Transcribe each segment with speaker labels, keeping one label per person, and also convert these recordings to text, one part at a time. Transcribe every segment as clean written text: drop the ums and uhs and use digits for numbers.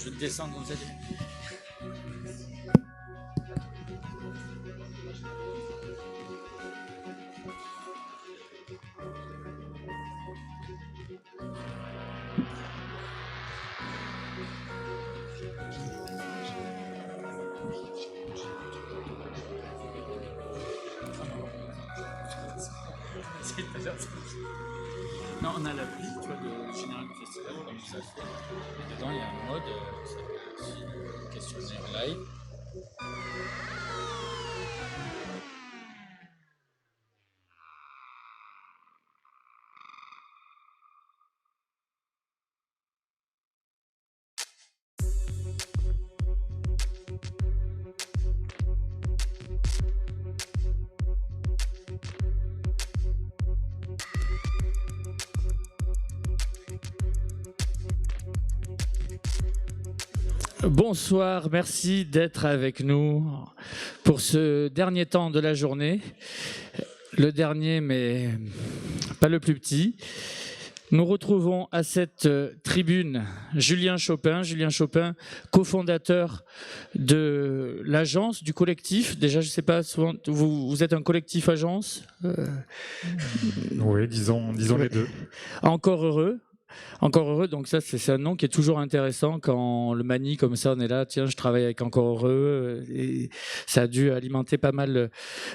Speaker 1: Je descends comme ça. Non, on a l'appli, tu vois, de général du festival, comme ça se fait. Et dedans, il y a un mode, ça s'appelle aussi questionnaire live. Bonsoir, merci d'être avec nous pour ce dernier temps de la journée. Le dernier, mais pas le plus petit. Nous retrouvons à cette tribune Julien Chopin, cofondateur de l'agence, du collectif. Déjà, je ne sais pas, souvent, vous êtes un collectif agence
Speaker 2: Oui, disons les deux.
Speaker 1: Encore heureux. Encore heureux, donc ça c'est un nom qui est toujours intéressant quand on le manie comme ça, on est là, tiens je travaille avec Encore heureux, et ça a dû alimenter pas mal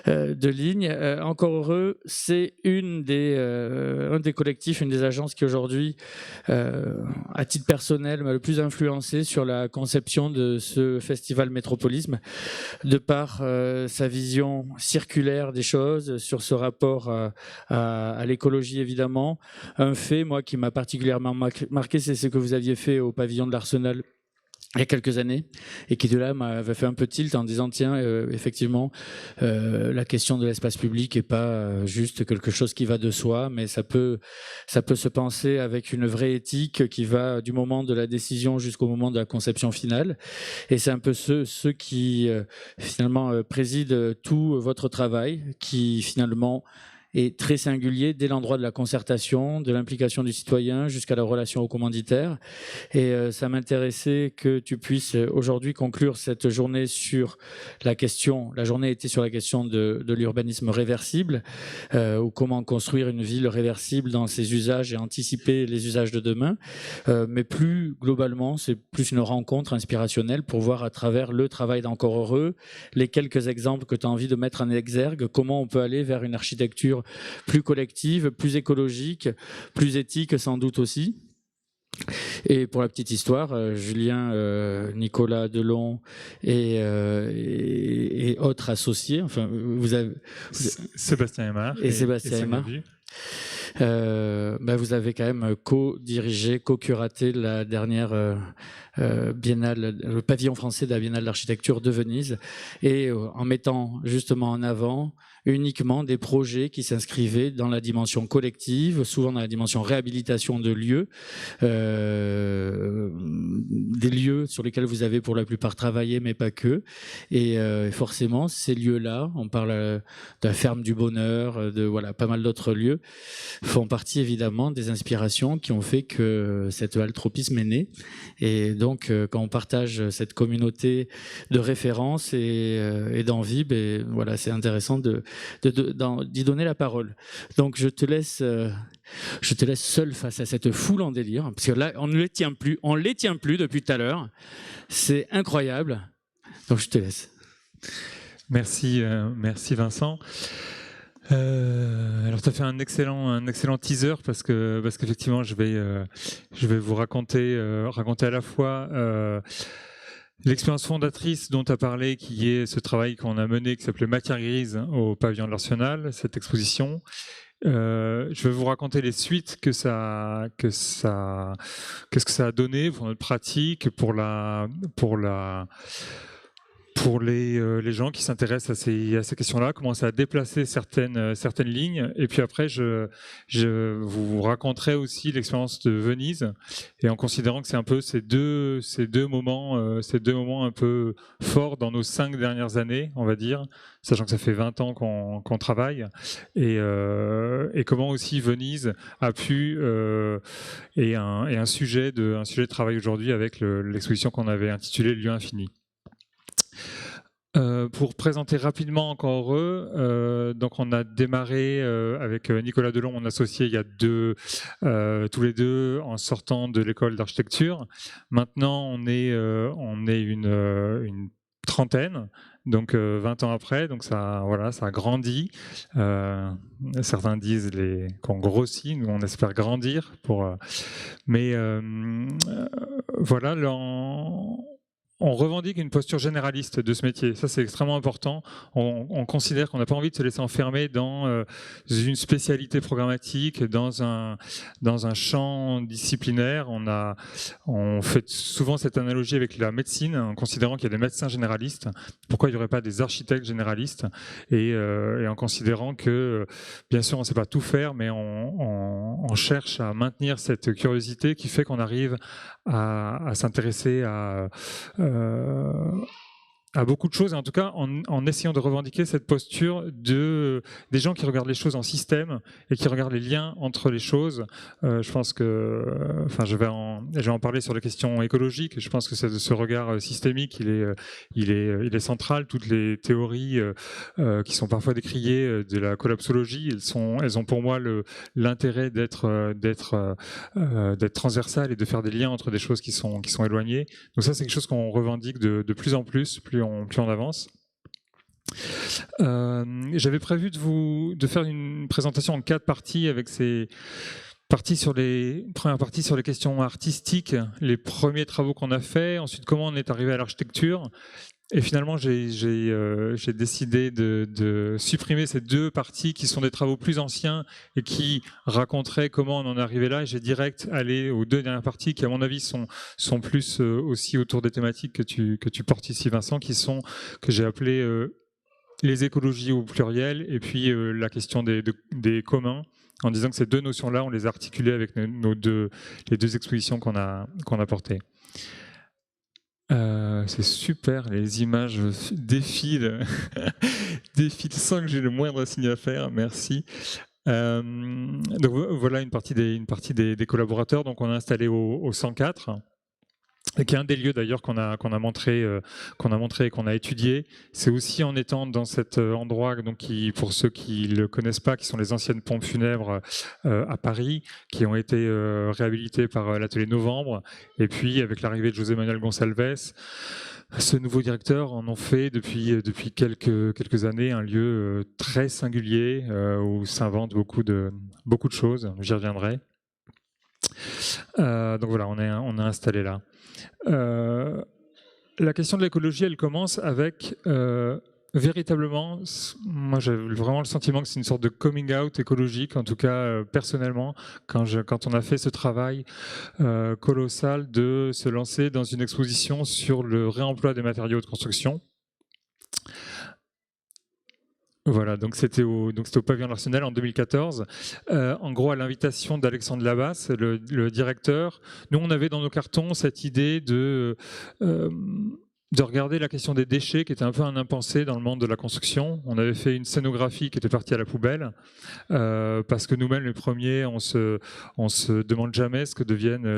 Speaker 1: de lignes. Encore heureux, c'est un des collectifs, une des agences qui aujourd'hui, à titre personnel, m'a le plus influencé sur la conception de ce festival Métropolisme, de par sa vision circulaire des choses, sur ce rapport à l'écologie évidemment. Un fait, moi, qui m'a particulièrement marqué, c'est ce que vous aviez fait au pavillon de l'Arsenal il y a quelques années, et qui de là m'avait fait un peu tilt en disant tiens, effectivement, la question de l'espace public est pas juste quelque chose qui va de soi, mais ça peut se penser avec une vraie éthique qui va du moment de la décision jusqu'au moment de la conception finale. Et c'est un peu ce qui finalement préside tout votre travail, qui finalement est très singulier dès l'endroit de la concertation, de l'implication du citoyen jusqu'à la relation au commanditaire. Et ça m'intéressait que tu puisses aujourd'hui conclure cette journée sur la question, la journée était sur la question de l'urbanisme réversible, ou comment construire une ville réversible dans ses usages et anticiper les usages de demain. Mais plus globalement, c'est plus une rencontre inspirationnelle pour voir à travers le travail d'Encore heureux, les quelques exemples que tu as envie de mettre en exergue, comment on peut aller vers une architecture plus collective, plus écologique, plus éthique sans doute aussi. Et pour la petite histoire, Julien, Nicolas Delon et autres associés, enfin vous avez
Speaker 2: Sébastien Aymar
Speaker 1: et Sébastien Aymar. Vous avez quand même co-dirigé, co-curaté la dernière biennale, le pavillon français de la Biennale d'architecture de Venise, et en mettant justement en avant uniquement des projets qui s'inscrivaient dans la dimension collective, souvent dans la dimension réhabilitation de lieux, des lieux sur lesquels vous avez pour la plupart travaillé, mais pas que. Et forcément, ces lieux-là, on parle de la ferme du bonheur, de voilà, pas mal d'autres lieux, font partie évidemment des inspirations qui ont fait que cette altropisme est née. Et donc, quand on partage cette communauté de référence et d'envie, voilà, c'est intéressant d'y donner la parole. Donc, je te laisse seul face à cette foule en délire, parce que là, on ne les tient plus depuis tout à l'heure. C'est incroyable. Donc, je te laisse.
Speaker 2: Merci Vincent. Alors tu as fait un excellent teaser parce qu'effectivement je vais vous raconter à la fois l'expérience fondatrice dont tu as parlé, qui est ce travail qu'on a mené qui s'appelait Matière grise au pavillon de l'Arsenal, cette exposition. Je vais vous raconter les suites qu'est-ce que ça a donné pour notre pratique, pour la pour les gens qui s'intéressent à ces questions-là, commencer à déplacer certaines lignes. Et puis après, je vous raconterai aussi l'expérience de Venise, et en considérant que c'est un peu ces deux moments un peu forts dans nos 5 dernières années, on va dire, sachant que ça fait 20 ans qu'on travaille, et comment aussi Venise a pu et un sujet de travail aujourd'hui avec l'exposition qu'on avait intitulée Lieu infini. Pour présenter rapidement Encore Heureux, donc on a démarré avec Nicolas Delon, mon associé, il y a tous les deux en sortant de l'école d'architecture. Maintenant, on est une trentaine, donc 20 ans après, donc ça a grandi. Certains disent qu'on grossit, nous on espère grandir. Mais voilà, on revendique une posture généraliste de ce métier. Ça, c'est extrêmement important. On considère qu'on n'a pas envie de se laisser enfermer dans une spécialité programmatique, dans un champ disciplinaire. On fait souvent cette analogie avec la médecine, en considérant qu'il y a des médecins généralistes. Pourquoi il n'y aurait pas des architectes généralistes, et en considérant que, bien sûr, on ne sait pas tout faire, mais on cherche à maintenir cette curiosité qui fait qu'on arrive à s'intéresser à beaucoup de choses, et en tout cas en essayant de revendiquer cette posture des gens qui regardent les choses en système et qui regardent les liens entre les choses. Je pense que, je vais en parler sur les questions écologiques. Je pense que ce regard systémique, il est central. Toutes les théories qui sont parfois décriées de la collapsologie, elles ont pour moi l'intérêt d'être transversales et de faire des liens entre des choses qui sont éloignées. Donc ça, c'est quelque chose qu'on revendique de plus en plus on avance. J'avais prévu de faire une présentation en 4 parties, avec ces première partie sur les questions artistiques, les premiers travaux qu'on a faits, ensuite comment on est arrivé à l'architecture. Et finalement, j'ai décidé de supprimer ces 2 parties qui sont des travaux plus anciens et qui raconteraient comment on en est arrivé là. Et j'ai direct allé aux 2 dernières parties qui, à mon avis, sont plus aussi autour des thématiques que tu portes ici, Vincent, que j'ai appelées les écologies au pluriel, et puis la question des communs, en disant que ces 2 notions-là, on les a articulées avec les 2 expositions qu'on a portées. C'est super, les images défilent sans que j'ai le moindre signe à faire, merci. Donc voilà une partie des collaborateurs. Donc on a installé au 104, qui est un des lieux d'ailleurs qu'on a montré et qu'on a étudié. C'est aussi en étant dans cet endroit, donc pour ceux qui le connaissent pas, qui sont les anciennes pompes funèbres à Paris, qui ont été réhabilitées par l'atelier Novembre, et puis avec l'arrivée de José Manuel Gonçalves, ce nouveau directeur en ont fait depuis quelques années un lieu très singulier où s'inventent beaucoup de choses. J'y reviendrai. Donc voilà, on est installé là. La question de l'écologie, elle commence avec véritablement, moi j'ai vraiment le sentiment que c'est une sorte de coming out écologique, en tout cas personnellement, quand on a fait ce travail colossal de se lancer dans une exposition sur le réemploi des matériaux de construction. Voilà, donc c'était au pavillon de l'Arsenal en 2014, en gros à l'invitation d'Alexandre Labas, le directeur. Nous, on avait dans nos cartons cette idée de regarder la question des déchets, qui était un peu un impensé dans le monde de la construction. On avait fait une scénographie qui était partie à la poubelle, parce que nous-mêmes, les premiers, on se demande jamais ce que deviennent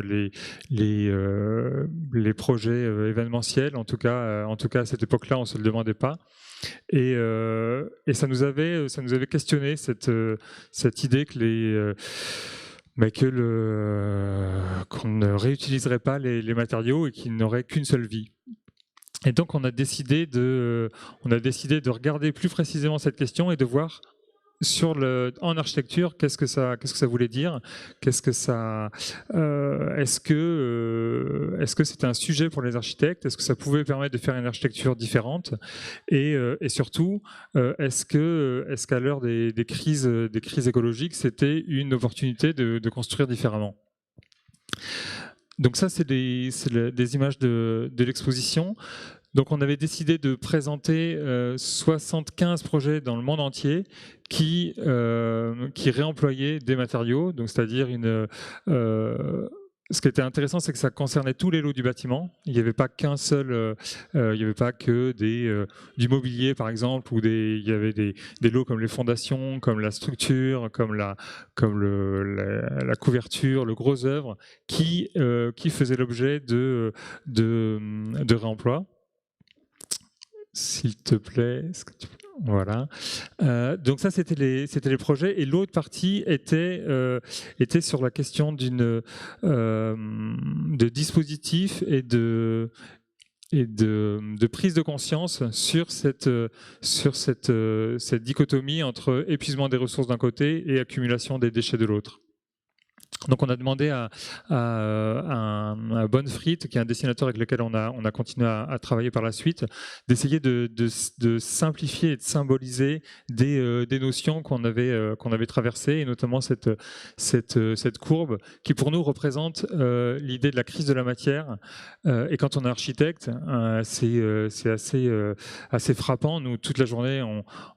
Speaker 2: les projets événementiels. En tout cas, à cette époque-là, on se le demandait pas. Et ça nous avait questionné cette idée qu'on ne réutiliserait pas les matériaux et qu'ils n'auraient qu'une seule vie. Et donc on a décidé de regarder plus précisément cette question et de voir en architecture qu'est-ce que ça voulait dire, est-ce que c'était un sujet pour les architectes, est-ce que ça pouvait permettre de faire une architecture différente, et surtout est-ce qu'à l'heure des crises écologiques, c'était une opportunité de construire différemment. Donc ça, c'est des images de l'exposition. Donc on avait décidé de présenter 75 projets dans le monde entier qui réemployaient des matériaux, donc c'est-à-dire ce qui était intéressant, c'est que ça concernait tous les lots du bâtiment. Il n'y avait pas qu'un seul, il n'y avait pas que du mobilier par exemple, ou il y avait des lots comme les fondations, comme la structure, comme la couverture, le gros œuvre, qui faisaient l'objet de réemploi. S'il te plaît, voilà. Donc ça, c'était les projets, et l'autre partie était sur la question de dispositifs et de prise de conscience sur cette dichotomie entre épuisement des ressources d'un côté et accumulation des déchets de l'autre. Donc on a demandé à Bonfrit, qui est un dessinateur avec lequel on a continué à travailler par la suite, d'essayer de simplifier et de symboliser des notions qu'on avait traversées, et notamment cette courbe qui pour nous représente l'idée de la crise de la matière. Et quand on est architecte, c'est assez frappant. Nous, toute la journée,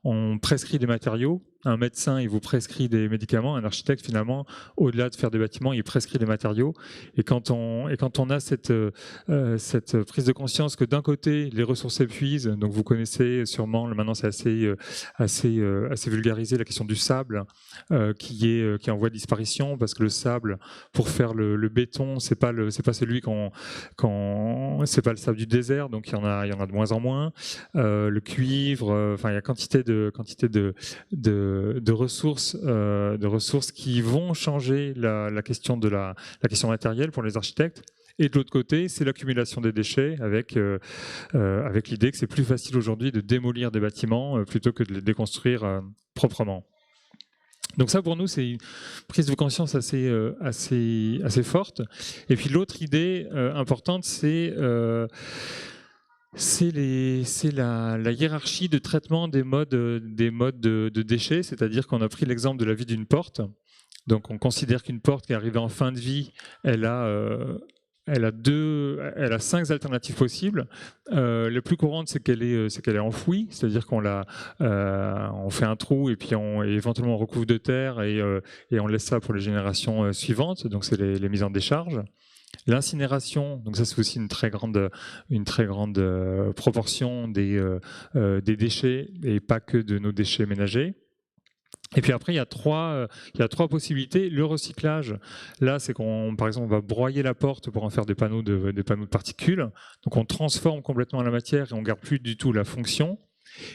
Speaker 2: on prescrit des matériaux. Un médecin, il vous prescrit des médicaments. Un architecte, finalement, au-delà de faire des bâtiments, il prescrit des matériaux. Et quand on a cette prise de conscience que d'un côté, les ressources s'épuisent, donc vous connaissez sûrement, maintenant c'est assez vulgarisé, la question du sable, qui est en voie de disparition, parce que le sable, pour faire le béton, c'est pas celui c'est pas le sable du désert, donc il y en a de moins en moins. Le cuivre, il y a quantité de ressources qui vont changer la question matérielle pour les architectes. Et de l'autre côté, c'est l'accumulation des déchets, avec l'idée que c'est plus facile aujourd'hui de démolir des bâtiments plutôt que de les déconstruire proprement. Donc ça, pour nous, c'est une prise de conscience assez forte. Et puis l'autre idée importante, c'est la hiérarchie de traitement des modes de déchets, c'est-à-dire qu'on a pris l'exemple de la vie d'une porte. Donc on considère qu'une porte qui est arrivée en fin de vie, elle a 5 alternatives possibles. La plus courante, c'est qu'elle est enfouie, c'est-à-dire on fait un trou et puis éventuellement on recouvre de terre et on laisse ça pour les générations suivantes. Donc c'est les mises en décharge. L'incinération, donc ça c'est aussi une très grande proportion des déchets, et pas que de nos déchets ménagers. Et puis après, il y a trois possibilités. Le recyclage, là, c'est par exemple, on va broyer la porte pour en faire des panneaux de particules. Donc on transforme complètement la matière et on garde plus du tout la fonction.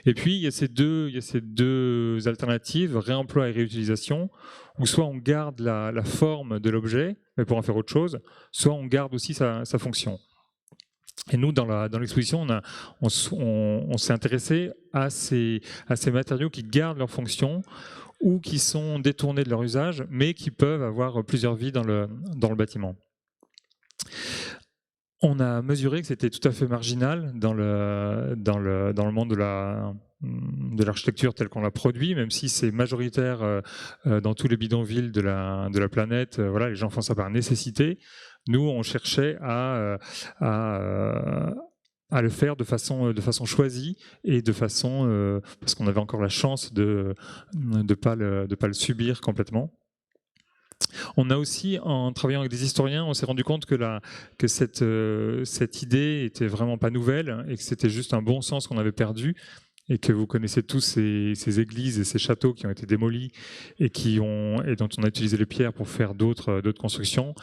Speaker 2: Et puis il y a ces deux alternatives, réemploi et réutilisation, où soit on garde la forme de l'objet, mais pour en faire autre chose, soit on garde aussi sa fonction. Et nous, dans l'exposition, on s'est intéressé à ces matériaux qui gardent leur fonction ou qui sont détournés de leur usage, mais qui peuvent avoir plusieurs vies dans le bâtiment. On a mesuré que c'était tout à fait marginal dans le monde de l'architecture telle qu'on l'a produit, même si c'est majoritaire dans tous les bidonvilles de la planète. Voilà, les gens font ça par nécessité. Nous, on cherchait à le faire de façon choisie et de façon parce qu'on avait encore la chance de pas le subir complètement. On a aussi, en travaillant avec des historiens, on s'est rendu compte que cette idée était vraiment pas nouvelle et que c'était juste un bon sens qu'on avait perdu, et que vous connaissez tous ces églises et ces châteaux qui ont été démolis et dont on a utilisé les pierres pour faire d'autres constructions.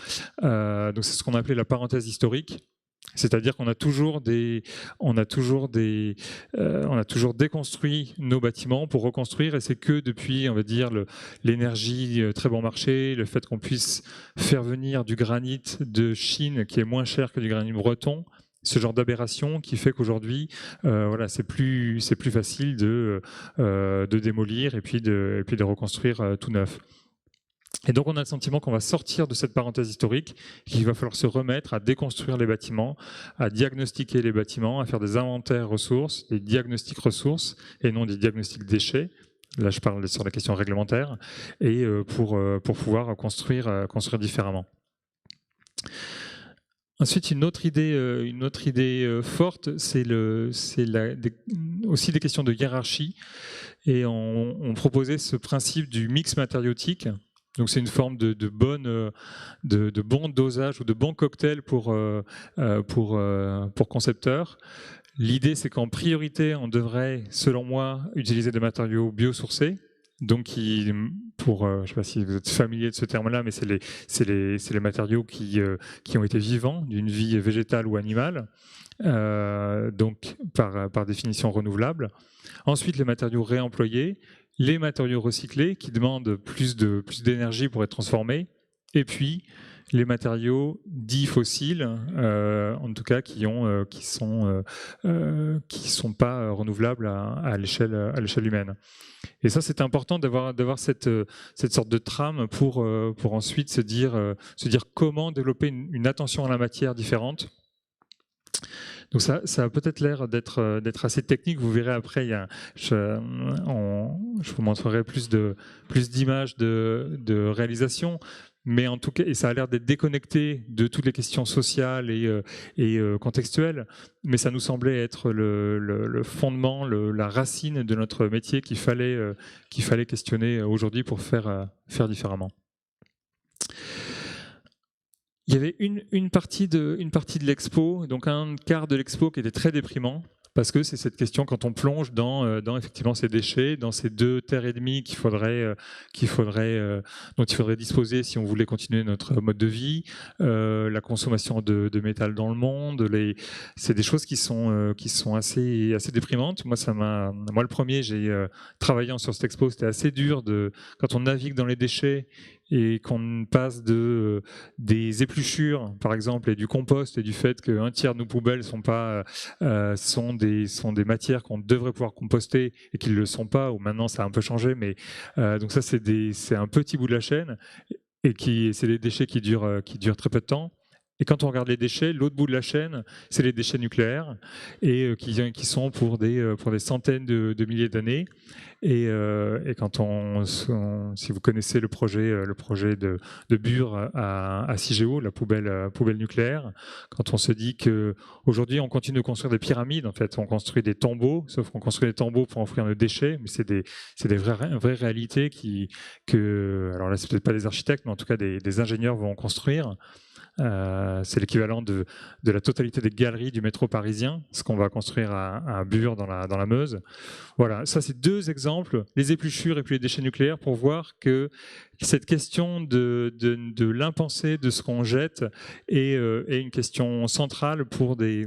Speaker 2: Donc c'est ce qu'on a appelé la parenthèse historique. C'est-à-dire qu'on a toujours déconstruit nos bâtiments pour reconstruire, et c'est que depuis, on va dire, l'énergie très bon marché, le fait qu'on puisse faire venir du granit de Chine qui est moins cher que du granit breton, ce genre d'aberration qui fait qu'aujourd'hui, c'est plus facile de démolir et puis de reconstruire tout neuf. Et donc on a le sentiment qu'on va sortir de cette parenthèse historique, qu'il va falloir se remettre à déconstruire les bâtiments, à diagnostiquer les bâtiments, à faire des inventaires ressources, des diagnostics ressources et non des diagnostics déchets. Là je parle sur la question réglementaire, et pour pouvoir construire différemment. Ensuite, une autre idée forte, c'est aussi des questions de hiérarchie. Et on proposait ce principe du mix matériotique. Donc c'est une forme de bon dosage ou de bon cocktail pour concepteurs. L'idée, c'est qu'en priorité, on devrait, selon moi, utiliser des matériaux biosourcés. Donc, je ne sais pas si vous êtes familier de ce terme-là, mais c'est les matériaux qui ont été vivants, d'une vie végétale ou animale, donc par définition renouvelables. Ensuite, les matériaux réemployés, les matériaux recyclés qui demandent plus d'énergie pour être transformés, et puis les matériaux dits fossiles, en tout cas qui sont pas renouvelables à l'échelle humaine. Et ça, c'est important d'avoir cette sorte de trame pour ensuite se dire comment développer une attention à la matière différente. Donc ça a peut-être l'air d'être assez technique. Vous verrez après, je vous montrerai plus d'images de réalisation. Mais en tout cas, et ça a l'air d'être déconnecté de toutes les questions sociales et contextuelles, mais ça nous semblait être le fondement, la racine de notre métier qu'il fallait questionner aujourd'hui pour faire différemment. Il y avait une partie de l'expo, donc un quart de l'expo qui était très déprimant. Parce que c'est cette question, quand on plonge dans effectivement ces déchets, dans ces 2,5 terres dont il faudrait disposer si on voulait continuer notre mode de vie, la consommation de métal dans le monde, c'est des choses qui sont assez déprimantes. Moi, le premier, j'ai travaillant sur cette expo, c'était assez dur quand on navigue dans les déchets et qu'on passe des épluchures, par exemple, et du compost, et du fait qu'un tiers de nos poubelles sont des matières qu'on devrait pouvoir composter et qui ne le sont pas, ou maintenant ça a un peu changé, mais donc ça c'est un petit bout de la chaîne, et c'est des déchets qui durent très peu de temps. Et quand on regarde les déchets, l'autre bout de la chaîne, c'est les déchets nucléaires, et qui sont pour des centaines de milliers d'années. Et quand si vous connaissez le projet de Bure à Cigéo, la poubelle nucléaire, quand on se dit qu'aujourd'hui on continue de construire des pyramides, en fait, on construit des tombeaux, sauf qu'on construit des tombeaux pour enfouir nos déchets, mais c'est des vraies réalités alors là c'est peut-être pas des architectes, mais en tout cas des ingénieurs vont construire. C'est l'équivalent de la totalité des galeries du métro parisien, ce qu'on va construire à Bure dans la Meuse. Voilà, ça c'est 2 exemples, les épluchures et puis les déchets nucléaires, pour voir que cette question de l'impensé de ce qu'on jette est une question centrale pour des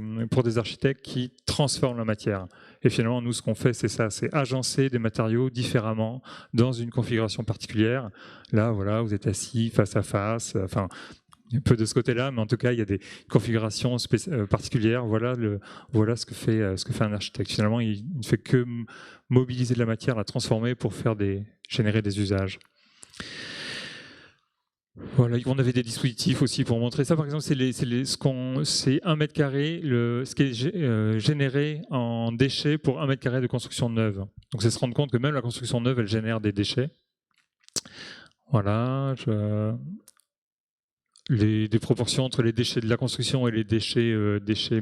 Speaker 2: architectes qui transforment la matière. Et finalement, nous, ce qu'on fait, c'est ça, c'est agencer des matériaux différemment dans une configuration particulière. Là, voilà, vous êtes assis face à face, enfin, un peu de ce côté-là, mais en tout cas, il y a des configurations particulières. Voilà ce que fait un architecte. Finalement, il ne fait que mobiliser de la matière, la transformer pour générer des usages. Voilà, on avait des dispositifs aussi pour montrer ça. Par exemple, c'est 1 mètre carré, ce qui est généré en déchets pour 1 mètre carré de construction neuve. Donc, c'est se rendre compte que même la construction neuve, elle génère des déchets. Voilà, des proportions entre les déchets de la construction et les déchets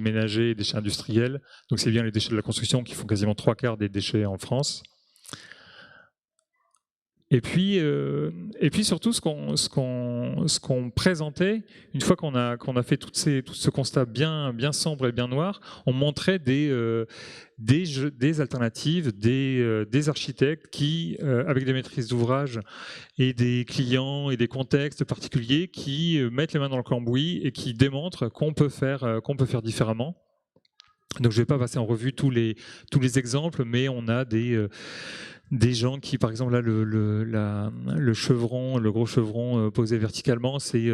Speaker 2: ménagers et déchets industriels. Donc c'est bien les déchets de la construction qui font quasiment 3/4 des déchets en France. Et puis surtout, ce qu'on présentait, une fois qu'on a fait tout ce constat bien sombre et bien noir, on montrait des alternatives, des architectes qui, avec des maîtrises d'ouvrage et des clients et des contextes particuliers, qui mettent les mains dans le cambouis et qui démontrent qu'on peut faire différemment. Donc je ne vais pas passer en revue tous les exemples, mais on a des gens qui, par exemple, là, le chevron, le gros chevron posé verticalement, c'est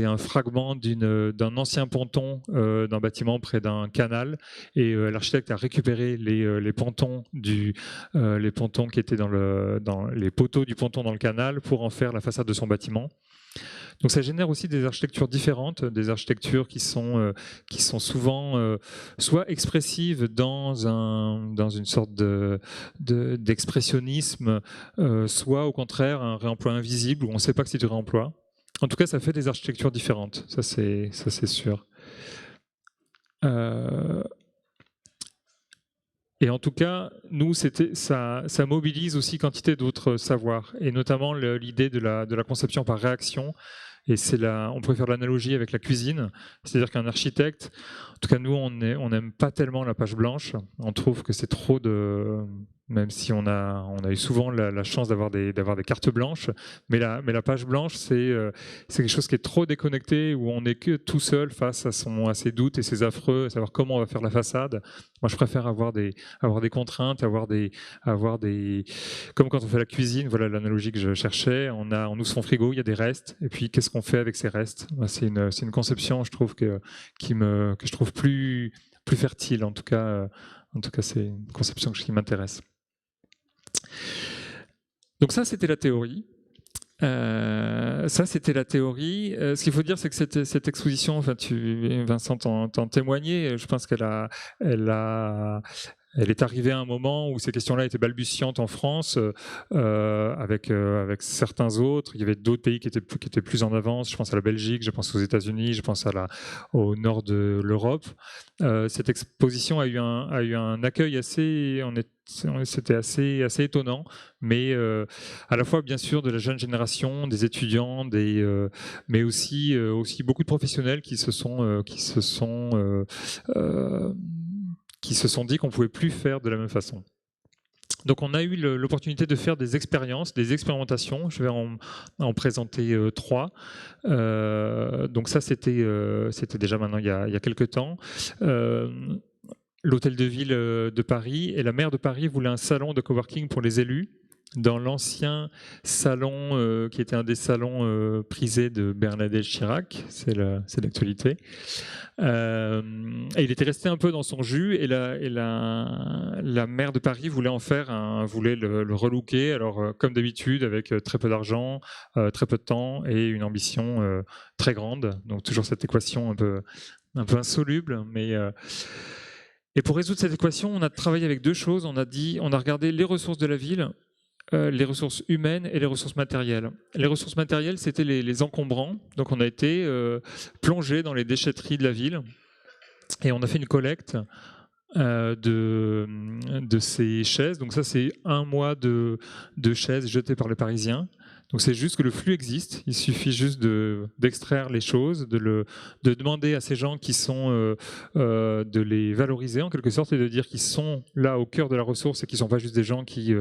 Speaker 2: un fragment d'un ancien ponton d'un bâtiment près d'un canal, et l'architecte a récupéré les pontons les pontons qui étaient dans les poteaux du ponton dans le canal pour en faire la façade de son bâtiment. Donc ça génère aussi des architectures différentes, des architectures qui sont souvent soit expressives dans une sorte d'expressionnisme, soit au contraire un réemploi invisible où on ne sait pas que c'est du réemploi. En tout cas, ça fait des architectures différentes, ça c'est sûr. Et en tout cas, nous, ça mobilise aussi quantité d'autres savoirs, et notamment l'idée de la conception par réaction. Et on pourrait faire l'analogie avec la cuisine, c'est-à-dire qu'un architecte, en tout cas nous, on n'aime pas tellement la page blanche. On trouve que c'est trop même si on a eu souvent la chance d'avoir des cartes blanches, mais la page blanche, c'est quelque chose qui est trop déconnecté, où on n'est que tout seul face à ses doutes et ses affreux, à savoir comment on va faire la façade. Moi, je préfère avoir des contraintes, avoir des comme quand on fait la cuisine, voilà l'analogie que je cherchais. On ouvre son frigo, il y a des restes, et puis qu'est-ce qu'on fait avec ces restes? C'est une conception, je trouve que je trouve plus fertile. En tout cas, c'est une conception qui m'intéresse. Donc ça, c'était la théorie. Ce qu'il faut dire, c'est que cette exposition, enfin, Vincent t'en témoignait, je pense elle est arrivée à un moment où ces questions-là étaient balbutiantes en France, avec certains autres. Il y avait d'autres pays qui étaient plus en avance. Je pense à la Belgique, je pense aux États-Unis, je pense au nord de l'Europe. Cette exposition a eu un accueil c'était assez étonnant, mais à la fois bien sûr de la jeune génération, des étudiants, mais aussi beaucoup de professionnels qui se sont dit qu'on ne pouvait plus faire de la même façon. Donc on a eu l'opportunité de faire des expériences, des expérimentations. Je vais en présenter 3. Donc ça, c'était déjà maintenant il y a quelques temps. L'Hôtel de Ville de Paris et la maire de Paris voulait un salon de coworking pour les élus dans l'ancien salon qui était un des salons prisés de Bernadette Chirac, c'est l'actualité. Et il était resté un peu dans son jus, et la maire de Paris voulait voulait le relooker, alors comme d'habitude avec très peu d'argent, très peu de temps et une ambition très grande. Donc toujours cette équation un peu insoluble, mais et pour résoudre cette équation, on a travaillé avec 2 choses. On a regardé les ressources de la ville, les ressources humaines et les ressources matérielles. Les ressources matérielles, c'était les encombrants. Donc on a été plongé dans les déchetteries de la ville et on a fait une collecte de ces chaises. Donc ça, c'est 1 mois de chaises jetées par les Parisiens. Donc c'est juste que le flux existe, il suffit juste d'extraire les choses, de demander à ces gens qui sont, de les valoriser en quelque sorte, et de dire qu'ils sont là au cœur de la ressource et qu'ils ne sont pas juste des gens qui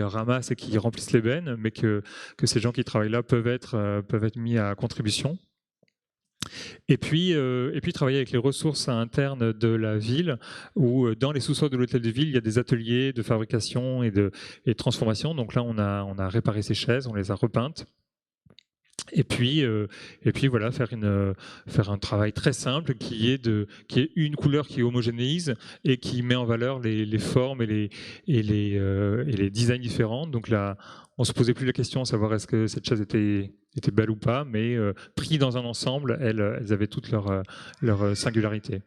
Speaker 2: ramassent et qui remplissent les bennes, mais que ces gens qui travaillent là peuvent être mis à contribution. Et puis travailler avec les ressources internes de la ville, où dans les sous-sols de l'hôtel de ville, il y a des ateliers de fabrication et de transformation. Donc là, on a réparé ces chaises, on les a repeintes. Et puis voilà, faire un travail très simple qui est une couleur qui homogénéise et qui met en valeur les formes et les designs différents. Donc là, on se posait plus la question de savoir est-ce que cette chaise était belle ou pas, mais pris dans un ensemble, elles avaient toutes leur singularité.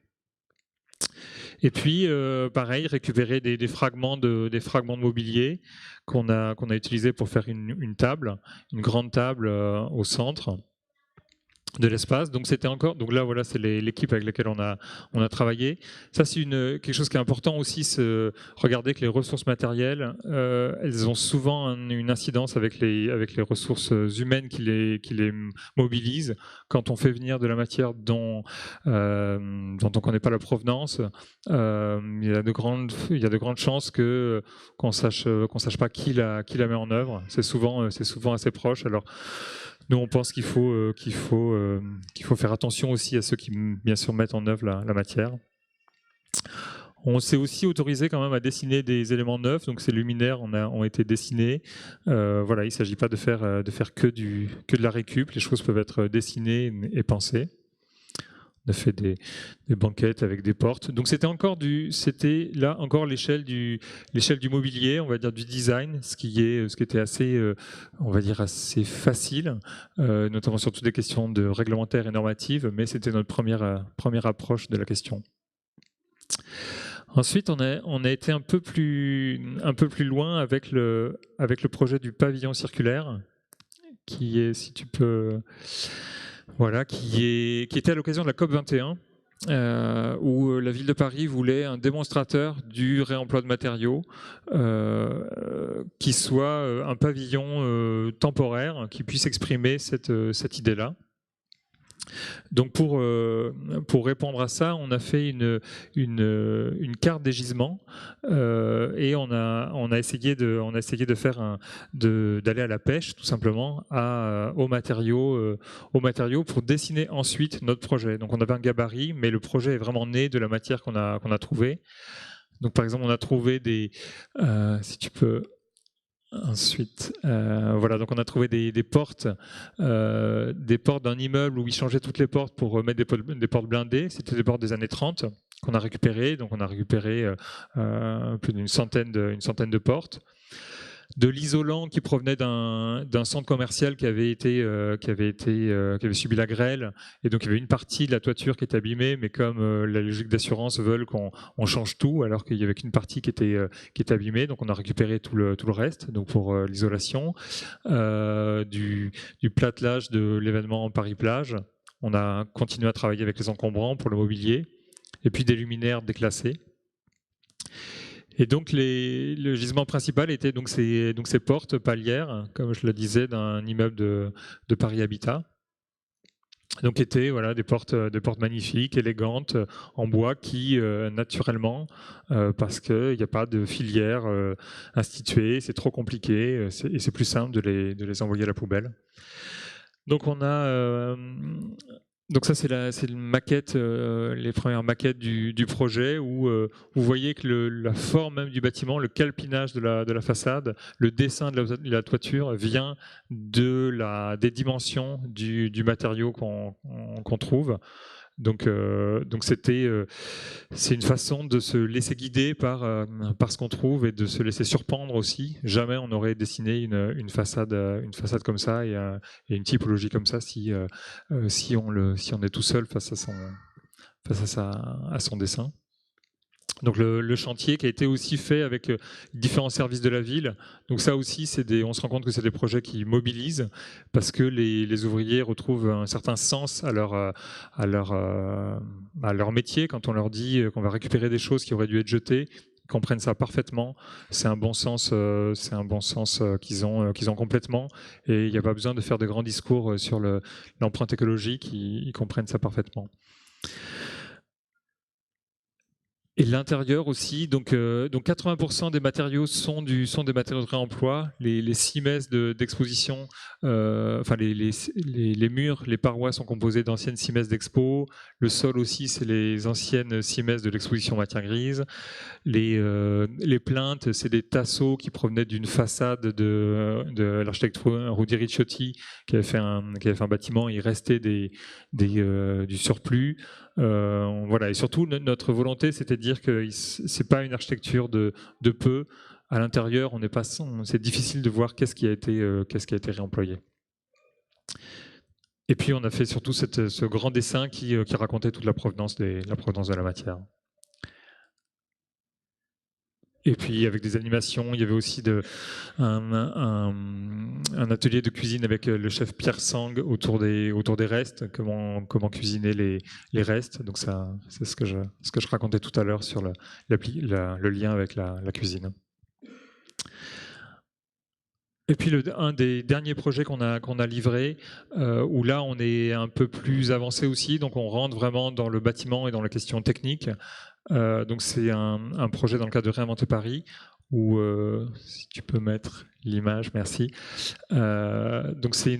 Speaker 2: Et puis, pareil, récupérer des fragments de mobilier qu'on a utilisé pour faire une table, une grande table au centre de l'espace. Donc c'était donc là voilà, c'est l'équipe avec laquelle on a travaillé. Ça c'est quelque chose qui est important aussi, regarder que les ressources matérielles, elles ont souvent une incidence avec les ressources humaines qui les mobilisent. Quand on fait venir de la matière dont on connaît pas la provenance, il y a de grandes chances qu'on sache pas qui la met en œuvre. C'est souvent assez proche. Alors nous, on pense qu'il faut faire attention aussi à ceux qui, bien sûr, mettent en œuvre la matière. On s'est aussi autorisé quand même à dessiner des éléments neufs, donc ces luminaires ont été dessinés. Voilà, il ne s'agit pas de faire que de la récup, les choses peuvent être dessinées et pensées. On a fait des banquettes avec des portes. Donc c'était là encore l'échelle du mobilier, on va dire du design, ce qui était assez, on va dire assez facile, notamment sur toutes les questions de réglementaires et normatives, mais c'était notre première approche de la question. Ensuite, on a été un peu plus loin avec le projet du pavillon circulaire, qui est, si tu peux, voilà, qui était à l'occasion de la COP 21. Où la ville de Paris voulait un démonstrateur du réemploi de matériaux qui soit un pavillon temporaire qui puisse exprimer cette idée-là. Donc pour répondre à ça, on a fait une carte des gisements et on a essayé de faire d'aller à la pêche tout simplement aux matériaux pour dessiner ensuite notre projet. Donc on avait un gabarit, mais le projet est vraiment né de la matière qu'on a trouvée. Donc par exemple, on a trouvé si tu peux. Ensuite, voilà, donc on a trouvé des portes d'un immeuble où ils changeaient toutes les portes pour mettre des portes blindées. C'était des portes des années 30 qu'on a récupérées. Donc on a récupéré plus d'une centaine de portes. De l'isolant qui provenait d'un centre commercial qui avait subi la grêle, et donc il y avait une partie de la toiture qui était abîmée, mais comme la logique d'assurance veulent qu'on change tout, alors qu'il y avait qu'une partie qui était abîmée, donc on a récupéré tout le reste, donc pour l'isolation, du platelage de l'événement Paris-Plage. On a continué à travailler avec les encombrants pour le mobilier, et puis des luminaires déclassés. Et donc le gisement principal était donc ces portes palières, comme je le disais, d'un immeuble de Paris Habitat. Donc étaient voilà des portes magnifiques, élégantes, en bois qui naturellement, parce qu'il n'y a pas de filière instituée, c'est trop compliqué et c'est plus simple de les envoyer à la poubelle. Donc on a donc ça c'est une maquette, les premières maquettes du projet où vous voyez que la forme même du bâtiment, le calpinage de la façade, le dessin de la toiture vient des dimensions du matériau qu'on trouve. Donc c'est une façon de se laisser guider par ce qu'on trouve et de se laisser surprendre aussi. Jamais on aurait dessiné une façade comme ça et une typologie comme ça si on est tout seul face à son dessin. Donc le chantier qui a été aussi fait avec différents services de la ville. Donc ça aussi, on se rend compte que c'est des projets qui mobilisent parce que les ouvriers retrouvent un certain sens à leur métier. Quand on leur dit qu'on va récupérer des choses qui auraient dû être jetées, ils comprennent ça parfaitement. C'est un bon sens qu'ils ont complètement. Et il n'y a pas besoin de faire de grands discours sur l'empreinte écologique. Ils comprennent ça parfaitement. Et l'intérieur aussi, donc 80% des matériaux sont des matériaux de réemploi. Les 6 messes d'exposition, enfin les murs, les parois sont composées d'anciennes 6 messes d'expo. Le sol aussi, c'est les anciennes 6 messes de l'exposition matière grise. Les plaintes, c'est des tasseaux qui provenaient d'une façade de l'architecte Rudy Ricciotti qui avait fait un bâtiment. Il restait du surplus. Voilà. Et surtout, notre volonté, c'était de dire que c'est pas une architecture de peu. À l'intérieur, c'est difficile de voir qu'est-ce qui a été réemployé. Et puis, on a fait surtout ce grand dessin qui racontait toute la provenance de la matière. Et puis avec des animations, il y avait aussi un atelier de cuisine avec le chef Pierre Sang autour des restes, comment cuisiner les restes. Donc ça, c'est ce que je racontais tout à l'heure sur le lien avec la cuisine. Et puis un des derniers projets qu'on a livré, où là on est un peu plus avancé aussi, donc on rentre vraiment dans le bâtiment et dans la question technique. Donc c'est un projet dans le cadre de Réinventer Paris, où si tu peux mettre l'image, merci. Donc c'est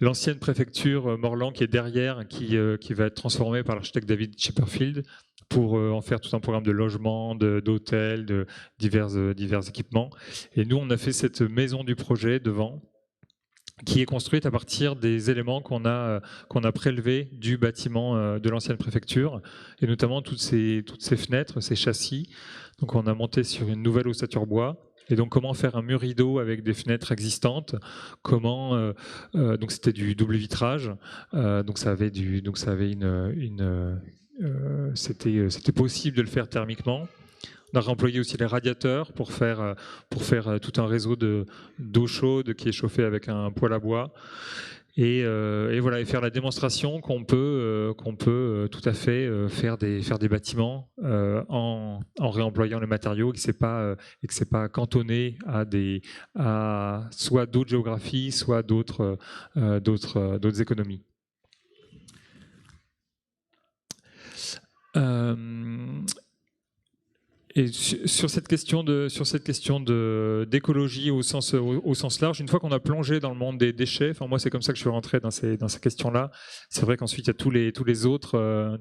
Speaker 2: l'ancienne préfecture Morlan qui est derrière, qui va être transformée par l'architecte David Chipperfield pour en faire tout un programme de logement, d'hôtels, de divers équipements. Et nous, on a fait cette maison du projet devant, qui est construite à partir des éléments qu'on a prélevés du bâtiment de l'ancienne préfecture, et notamment toutes ces fenêtres, ces châssis. Donc on a monté sur une nouvelle ossature bois. Et donc comment faire un mur rideau avec des fenêtres existantes, donc c'était du double vitrage, donc ça avait c'était possible de le faire thermiquement. On a réemployé aussi les radiateurs pour faire tout un réseau d'eau chaude qui est chauffé avec un poêle à bois. Et voilà, et faire la démonstration qu'on peut tout à fait faire des bâtiments en réemployant les matériaux, et que c'est pas cantonné à soit d'autres géographies, soit d'autres économies. Et sur cette question d'écologie au sens large, une fois qu'on a plongé dans le monde des déchets, enfin moi c'est comme ça que je suis rentré dans ces questions-là. C'est vrai qu'ensuite il y a tous les autres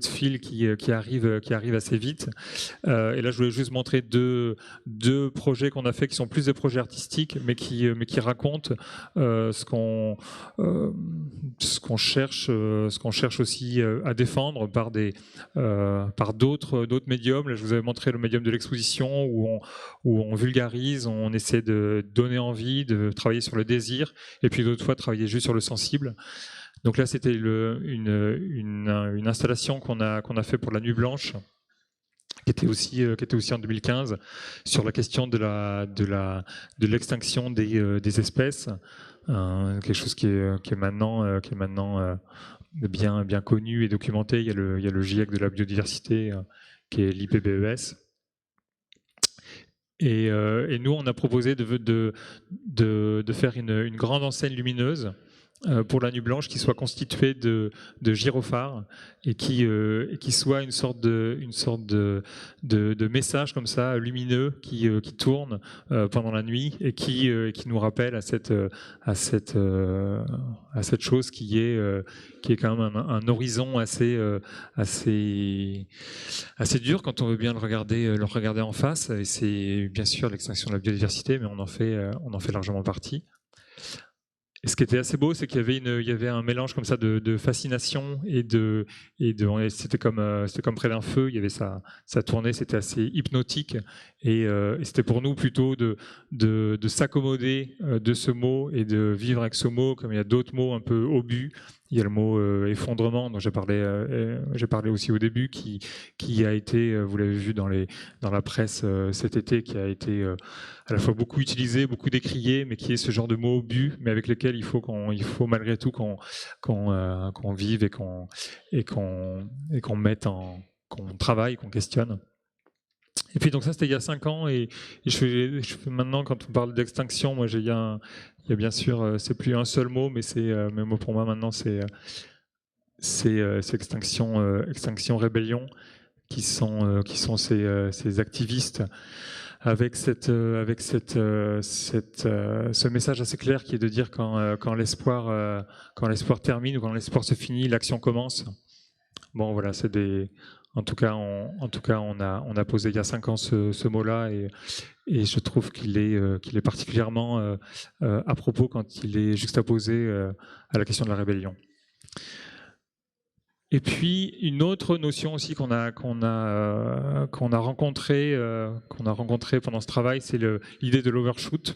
Speaker 2: fils qui arrivent assez vite. Et là je voulais juste montrer deux projets qu'on a fait qui sont plus des projets artistiques, mais qui racontent ce qu'on cherche aussi à défendre par d'autres médiums. Là, je vous avais montré le médium de l'exposition où on vulgarise, on essaie de donner envie, de travailler sur le désir, et puis d'autres fois travailler juste sur le sensible. Donc là, c'était une installation qu'on a fait pour la Nuit Blanche, qui était aussi en 2015, sur la question de l'extinction des espèces, quelque chose qui est maintenant bien connu et documenté. Il y a le GIEC de la biodiversité, qui est l'IPBES. Et nous, on a proposé de faire une grande enseigne lumineuse pour la Nuit Blanche qui soit constituée de gyrophares et qui soit une sorte de message comme ça lumineux qui tourne pendant la nuit et qui nous rappelle à cette chose qui est quand même un horizon assez dur quand on veut bien le regarder en face. Et c'est bien sûr l'extinction de la biodiversité, mais on en fait largement partie. Et ce qui était assez beau, c'est qu'il y avait un mélange comme ça de fascination et c'était comme près d'un feu. Il y avait ça tournait, c'était assez hypnotique. Et c'était pour nous plutôt de s'accommoder de ce mot et de vivre avec ce mot, comme il y a d'autres mots un peu obus. Il y a le mot effondrement dont j'ai parlé aussi au début, qui a été, vous l'avez vu dans la presse cet été, qui a été à la fois beaucoup utilisé, beaucoup décrié, mais qui est ce genre de mots obus, mais avec lesquels il faut malgré tout qu'on vive et qu'on mette qu'on travaille, qu'on questionne. Et puis donc ça c'était il y a 5 ans, et maintenant quand on parle d'extinction, moi il y a bien sûr, c'est plus un seul mot, mais pour moi maintenant c'est extinction rébellion, qui sont ces activistes avec ce message assez clair qui est de dire quand l'espoir termine ou quand l'espoir se finit, l'action commence. Bon voilà, en tout cas, on a posé il y a 5 ans ce mot-là, et je trouve qu'il est particulièrement à propos quand il est juxtaposé à la question de la rébellion. Et puis une autre notion aussi qu'on a rencontrée pendant ce travail, c'est l'idée de l'overshoot.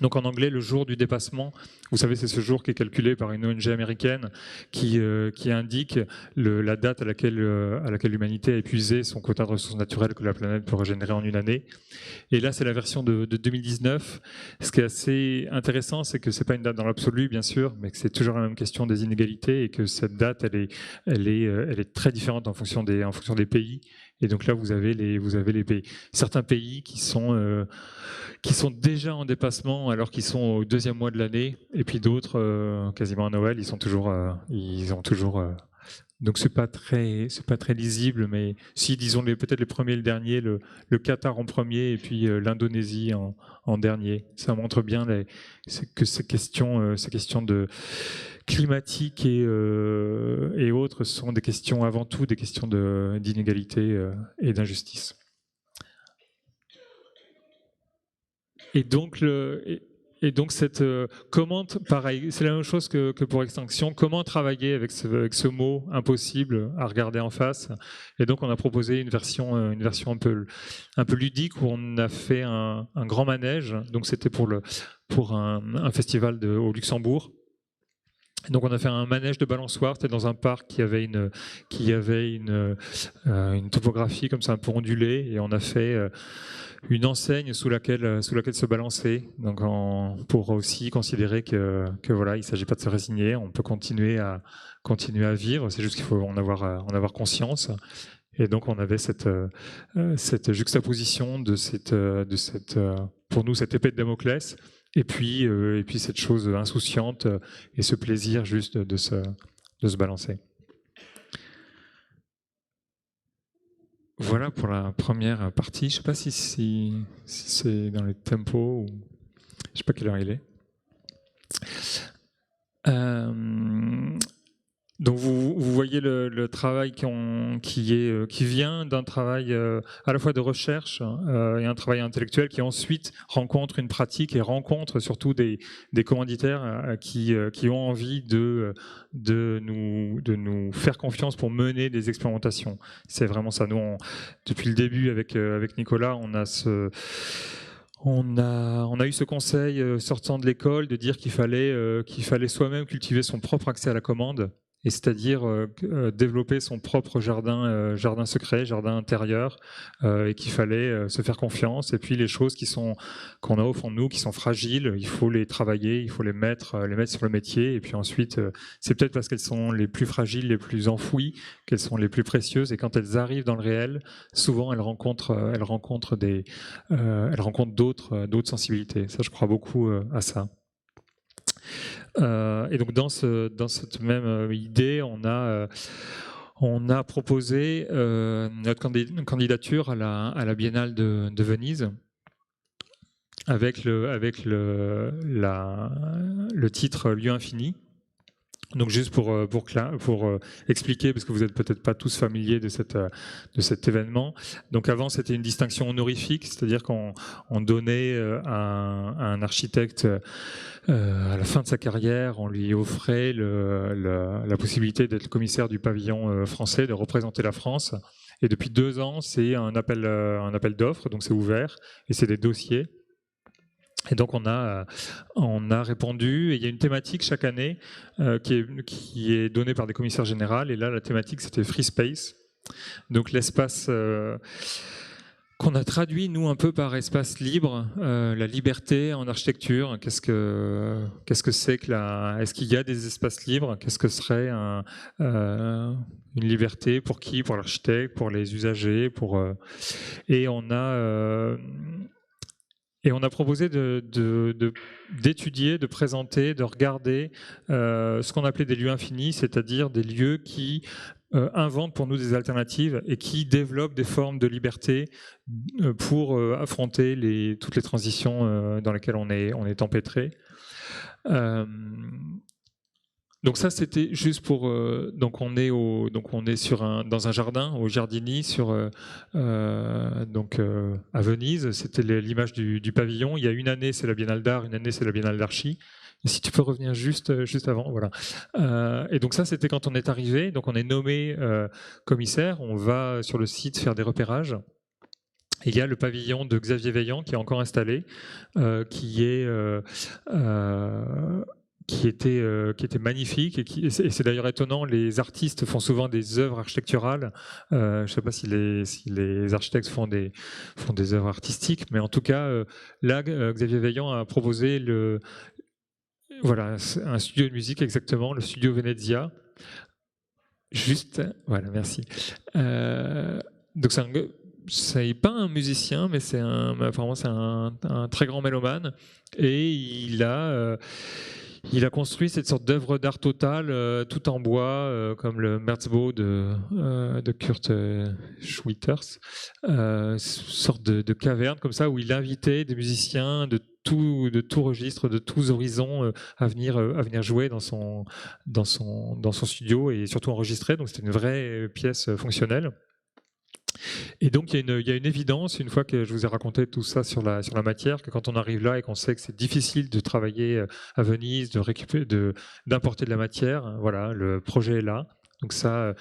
Speaker 2: Donc en anglais, le jour du dépassement, vous savez, c'est ce jour qui est calculé par une ONG américaine qui indique la date à laquelle l'humanité a épuisé son quota de ressources naturelles que la planète peut régénérer en une année. Et là, c'est la version de 2019. Ce qui est assez intéressant, c'est que c'est pas une date dans l'absolu, bien sûr, mais que c'est toujours la même question des inégalités, et que cette date, elle est très différente en fonction des pays. Et donc là, vous avez les pays. Certains pays qui sont déjà en dépassement alors qu'ils sont au 2e mois de l'année, et puis d'autres, quasiment à Noël, ils ont toujours. Donc c'est pas très lisible, mais si, disons peut-être les premiers et le dernier, le Qatar en premier, et puis l'Indonésie en dernier. Ça montre bien que ces questions de climatiques et autres sont des questions avant tout des questions d'inégalité et d'injustice. Et donc pareil, c'est la même chose que pour extinction. Comment travailler avec ce mot impossible à regarder en face? Et donc on a proposé une version un peu ludique, où on a fait un grand manège. Donc c'était pour un festival au Luxembourg. Donc on a fait un manège de balançoire, c'était dans un parc qui avait une topographie comme ça un peu ondulée, et on a fait une enseigne sous laquelle se balancer, donc pour aussi considérer que voilà, il ne s'agit pas de se résigner, on peut continuer à vivre, c'est juste qu'il faut en avoir conscience. Et donc on avait cette juxtaposition de pour nous, cette épée de Damoclès, et puis cette chose insouciante et ce plaisir juste de se balancer. Voilà pour la première partie. Je ne sais pas si c'est dans les tempos, ou je ne sais pas quelle heure il est. Donc vous voyez le travail qui vient d'un travail à la fois de recherche et un travail intellectuel qui ensuite rencontre une pratique et rencontre surtout des commanditaires qui ont envie de nous faire confiance pour mener des expérimentations. C'est vraiment ça. Nous, depuis le début avec Nicolas, on a eu ce conseil sortant de l'école de dire qu'il fallait soi-même cultiver son propre accès à la commande, et c'est-à-dire développer son propre jardin secret, jardin intérieur, et qu'il fallait se faire confiance. Et puis les choses qu'on a au fond de nous, qui sont fragiles, il faut les travailler, il faut les mettre sur le métier. Et puis ensuite, c'est peut-être parce qu'elles sont les plus fragiles, les plus enfouies, qu'elles sont les plus précieuses. Et quand elles arrivent dans le réel, souvent elles rencontrent d'autres sensibilités. Ça, je crois beaucoup à ça. Et donc dans cette même idée, on a proposé notre candidature à la Biennale de Venise avec le titre Lieu infini. Donc juste pour expliquer, parce que vous n'êtes peut-être pas tous familiers de cet événement. Donc avant, c'était une distinction honorifique, c'est-à-dire qu'on donnait à un architecte, à la fin de sa carrière, on lui offrait la possibilité d'être commissaire du pavillon français, de représenter la France. Et depuis 2 ans, c'est un appel d'offres, donc c'est ouvert, et c'est des dossiers. Et donc on a répondu, et il y a une thématique chaque année qui est donnée par des commissaires généraux, et là la thématique c'était Free Space, donc l'espace qu'on a traduit nous un peu par espace libre, la liberté en architecture. Qu'est-ce que c'est que est-ce qu'il y a des espaces libres? Qu'est-ce que serait une liberté pour qui? Pour l'architecte, pour les usagers, et on a proposé d'étudier, de présenter, de regarder ce qu'on appelait des lieux infinis, c'est-à-dire des lieux qui inventent pour nous des alternatives et qui développent des formes de liberté pour affronter toutes les transitions dans lesquelles on est empêtré. Donc ça, c'était juste pour. Donc on est dans un jardin, au Giardini, à Venise. C'était l'image du pavillon. Il y a une année, c'est la Biennale d'art, une année, c'est la Biennale d'archi. Et si tu peux revenir juste avant, voilà. Et donc ça, c'était quand on est arrivé. Donc on est nommé commissaire. On va sur le site faire des repérages. Et il y a le pavillon de Xavier Veillant qui est encore installé, qui était magnifique, et c'est d'ailleurs étonnant. Les artistes font souvent des œuvres architecturales. Je ne sais pas si les architectes font des œuvres artistiques, mais en tout cas, là, Xavier Veillant a proposé un studio de musique, exactement, le studio Venezia. Voilà, merci. Donc c'est pas un musicien, mais apparemment c'est un très grand mélomane, et il a construit cette sorte d'œuvre d'art totale, tout en bois, comme le Merzbow de Kurt Schwitters, sorte de caverne comme ça, où il invitait des musiciens de tout registre, de tous horizons, à venir jouer dans son studio, et surtout enregistrer. Donc c'était une vraie pièce fonctionnelle. Et donc il y a une évidence, une fois que je vous ai raconté tout ça sur la matière, que quand on arrive là et qu'on sait que c'est difficile de travailler à Venise, d'importer de la matière, voilà, le projet est là. Donc ça,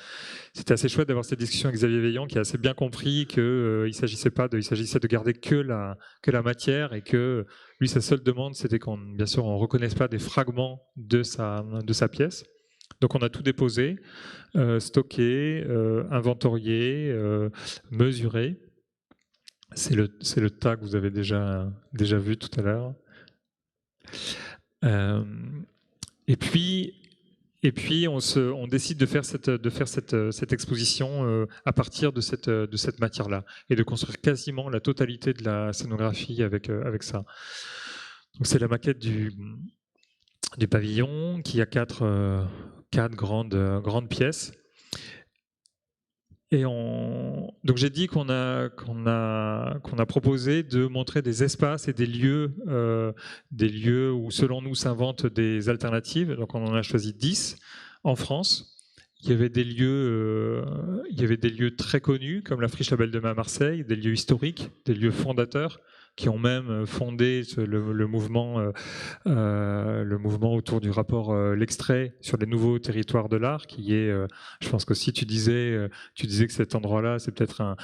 Speaker 2: c'était assez chouette d'avoir cette discussion avec Xavier Veillant, qui a assez bien compris qu'il s'agissait de garder que la matière, et que lui, sa seule demande, c'était bien sûr, on reconnaisse pas des fragments de sa pièce. Donc on a tout déposé, stocké, inventorié, mesuré. C'est le tas que vous avez déjà vu tout à l'heure. Et puis on décide de faire cette exposition à partir de cette matière-là, et de construire quasiment la totalité de la scénographie avec ça. Donc c'est la maquette du pavillon, qui a quatre grandes pièces. Et donc j'ai dit qu'on a proposé de montrer des espaces et des lieux où, selon nous, s'inventent des alternatives. Donc on en a choisi 10 en France. Il y avait des lieux très connus, comme la Friche La Belle de Mai à Marseille, des lieux historiques, des lieux fondateurs, qui ont même fondé le mouvement autour du rapport L'Extrait sur les nouveaux territoires de l'art, qui est, je pense qu'aussi tu disais que cet endroit-là, c'est peut-être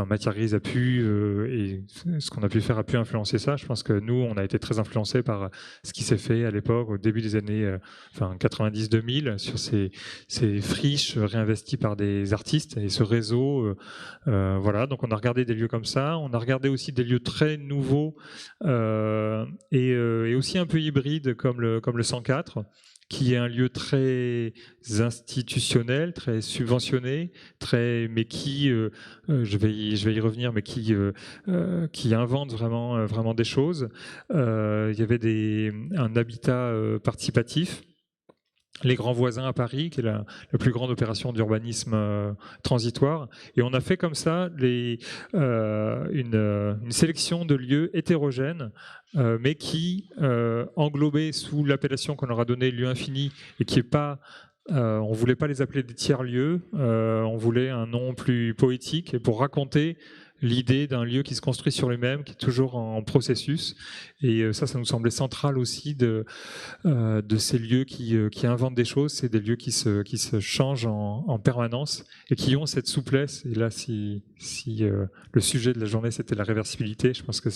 Speaker 2: Matière Grise a pu, et ce qu'on a pu faire a pu influencer ça. Je pense que nous, on a été très influencés par ce qui s'est fait à l'époque, au début des années 90-2000, sur ces friches réinvesties par des artistes, et ce réseau. Voilà, donc on a regardé des lieux comme ça. On a regardé aussi des lieux très nouveaux et aussi un peu hybrides, comme le 104, qui est un lieu très institutionnel, très subventionné, mais qui, je vais y revenir, mais qui invente vraiment des choses. Il y avait un habitat participatif. Les Grands Voisins à Paris, qui est la plus grande opération d'urbanisme transitoire. Et on a fait comme ça une sélection de lieux hétérogènes, mais qui, englobés sous l'appellation qu'on leur a donnée, lieu infini, et qui n'est pas... on ne voulait pas les appeler des tiers-lieux, on voulait un nom plus poétique, et pour raconter l'idée d'un lieu qui se construit sur lui-même, qui est toujours en processus. Et ça nous semblait central aussi de ces lieux qui inventent des choses. C'est des lieux qui se changent en permanence, et qui ont cette souplesse. Et là, si le sujet de la journée, c'était la réversibilité, je pense que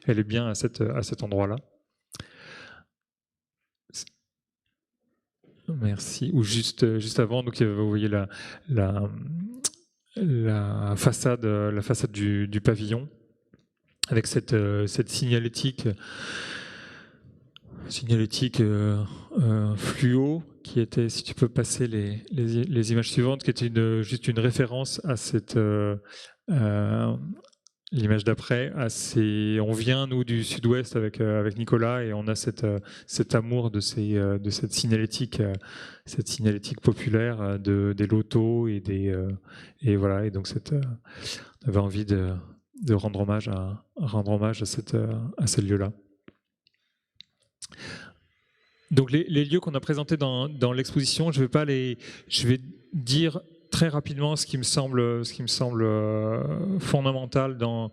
Speaker 2: elle est bien à cet endroit-là. Merci. Ou juste avant, donc vous voyez la façade du pavillon, avec cette signalétique fluo, qui était, si tu peux passer les images suivantes, qui était juste une référence à l'image d'après. On vient, nous, du sud-ouest avec Nicolas, et on a cet amour de cette signalétique populaire, des lotos et voilà. Et donc on avait envie de rendre hommage à ces lieux-là. Donc les lieux qu'on a présentés dans l'exposition, je vais dire très rapidement ce qui me semble fondamental dans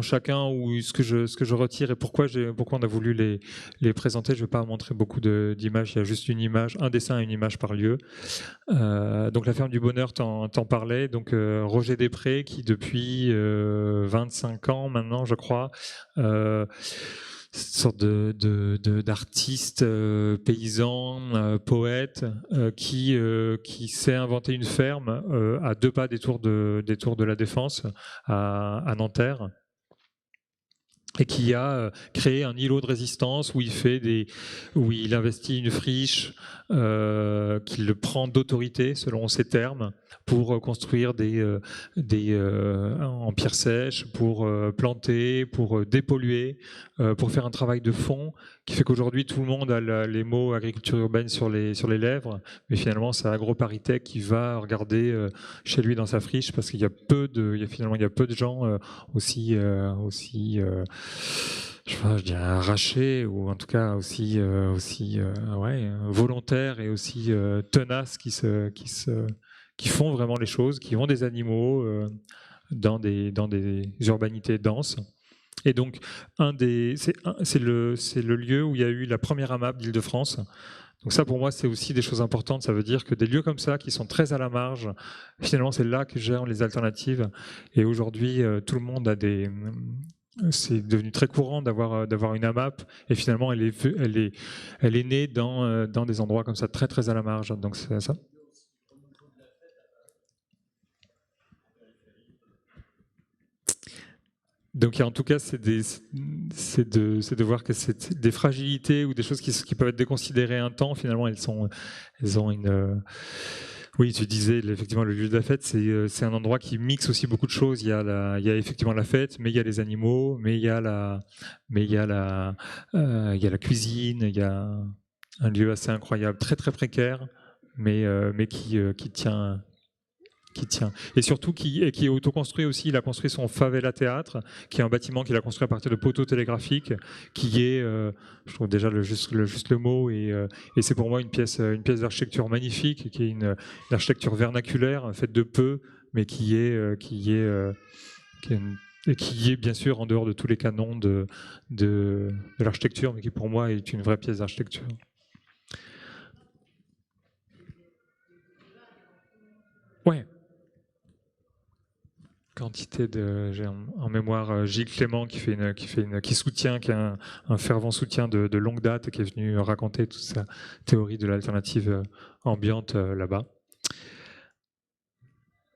Speaker 2: chacun, ou ce que je retire, et pourquoi on a voulu les présenter. Je ne vais pas montrer beaucoup d'images, il y a juste une image, un dessin et une image par lieu. Donc la ferme du bonheur, t'en parlais. Donc Roger Després, qui depuis 25 ans maintenant, je crois, cette sorte d'artiste paysan, poète, qui s'est inventé une ferme à 2 pas des tours de la Défense, à Nanterre, et qui a créé un îlot de résistance où il investit une friche qu'il prend d'autorité, selon ses termes, pour construire en pierre sèche, pour planter, pour dépolluer, pour faire un travail de fond qui fait qu'aujourd'hui tout le monde a les mots agriculture urbaine sur les lèvres, mais finalement c'est AgroParisTech qui va regarder chez lui dans sa friche, parce qu'il y a peu de gens aussi je dirais arrachés, ou en tout cas aussi volontaires et aussi tenaces, qui font vraiment les choses, qui ont des animaux dans des urbanités denses. Et donc c'est le lieu où il y a eu la première AMAP d'Île-de-France. Donc ça, pour moi, c'est aussi des choses importantes. Ça veut dire que des lieux comme ça, qui sont très à la marge, finalement, c'est là que gèrent les alternatives. Et aujourd'hui, tout le monde a des... C'est devenu très courant d'avoir une AMAP, et finalement, elle est née dans des endroits comme ça, très très à la marge. Donc c'est ça. Donc en tout cas, c'est de voir que c'est des fragilités ou des choses qui peuvent être déconsidérées un temps. Finalement, elles ont une... Oui, tu disais effectivement le lieu de la fête, c'est un endroit qui mixe aussi beaucoup de choses. Il y a effectivement la fête, mais il y a les animaux, mais il y a il y a la cuisine. Il y a un lieu assez incroyable, très très précaire, mais qui tient. Et surtout qui est autoconstruit aussi. Il a construit son Favela Théâtre, qui est un bâtiment qu'il a construit à partir de poteaux télégraphiques, qui est, je trouve déjà juste le mot, et c'est pour moi une pièce d'architecture magnifique, qui est une architecture vernaculaire, faite de peu, mais qui est bien sûr en dehors de tous les canons de l'architecture, mais qui pour moi est une vraie pièce d'architecture. Ouais. Quantité j'ai en mémoire Gilles Clément qui soutient, qui a un fervent soutien de longue date, et qui est venu raconter toute sa théorie de l'alternative ambiante là-bas.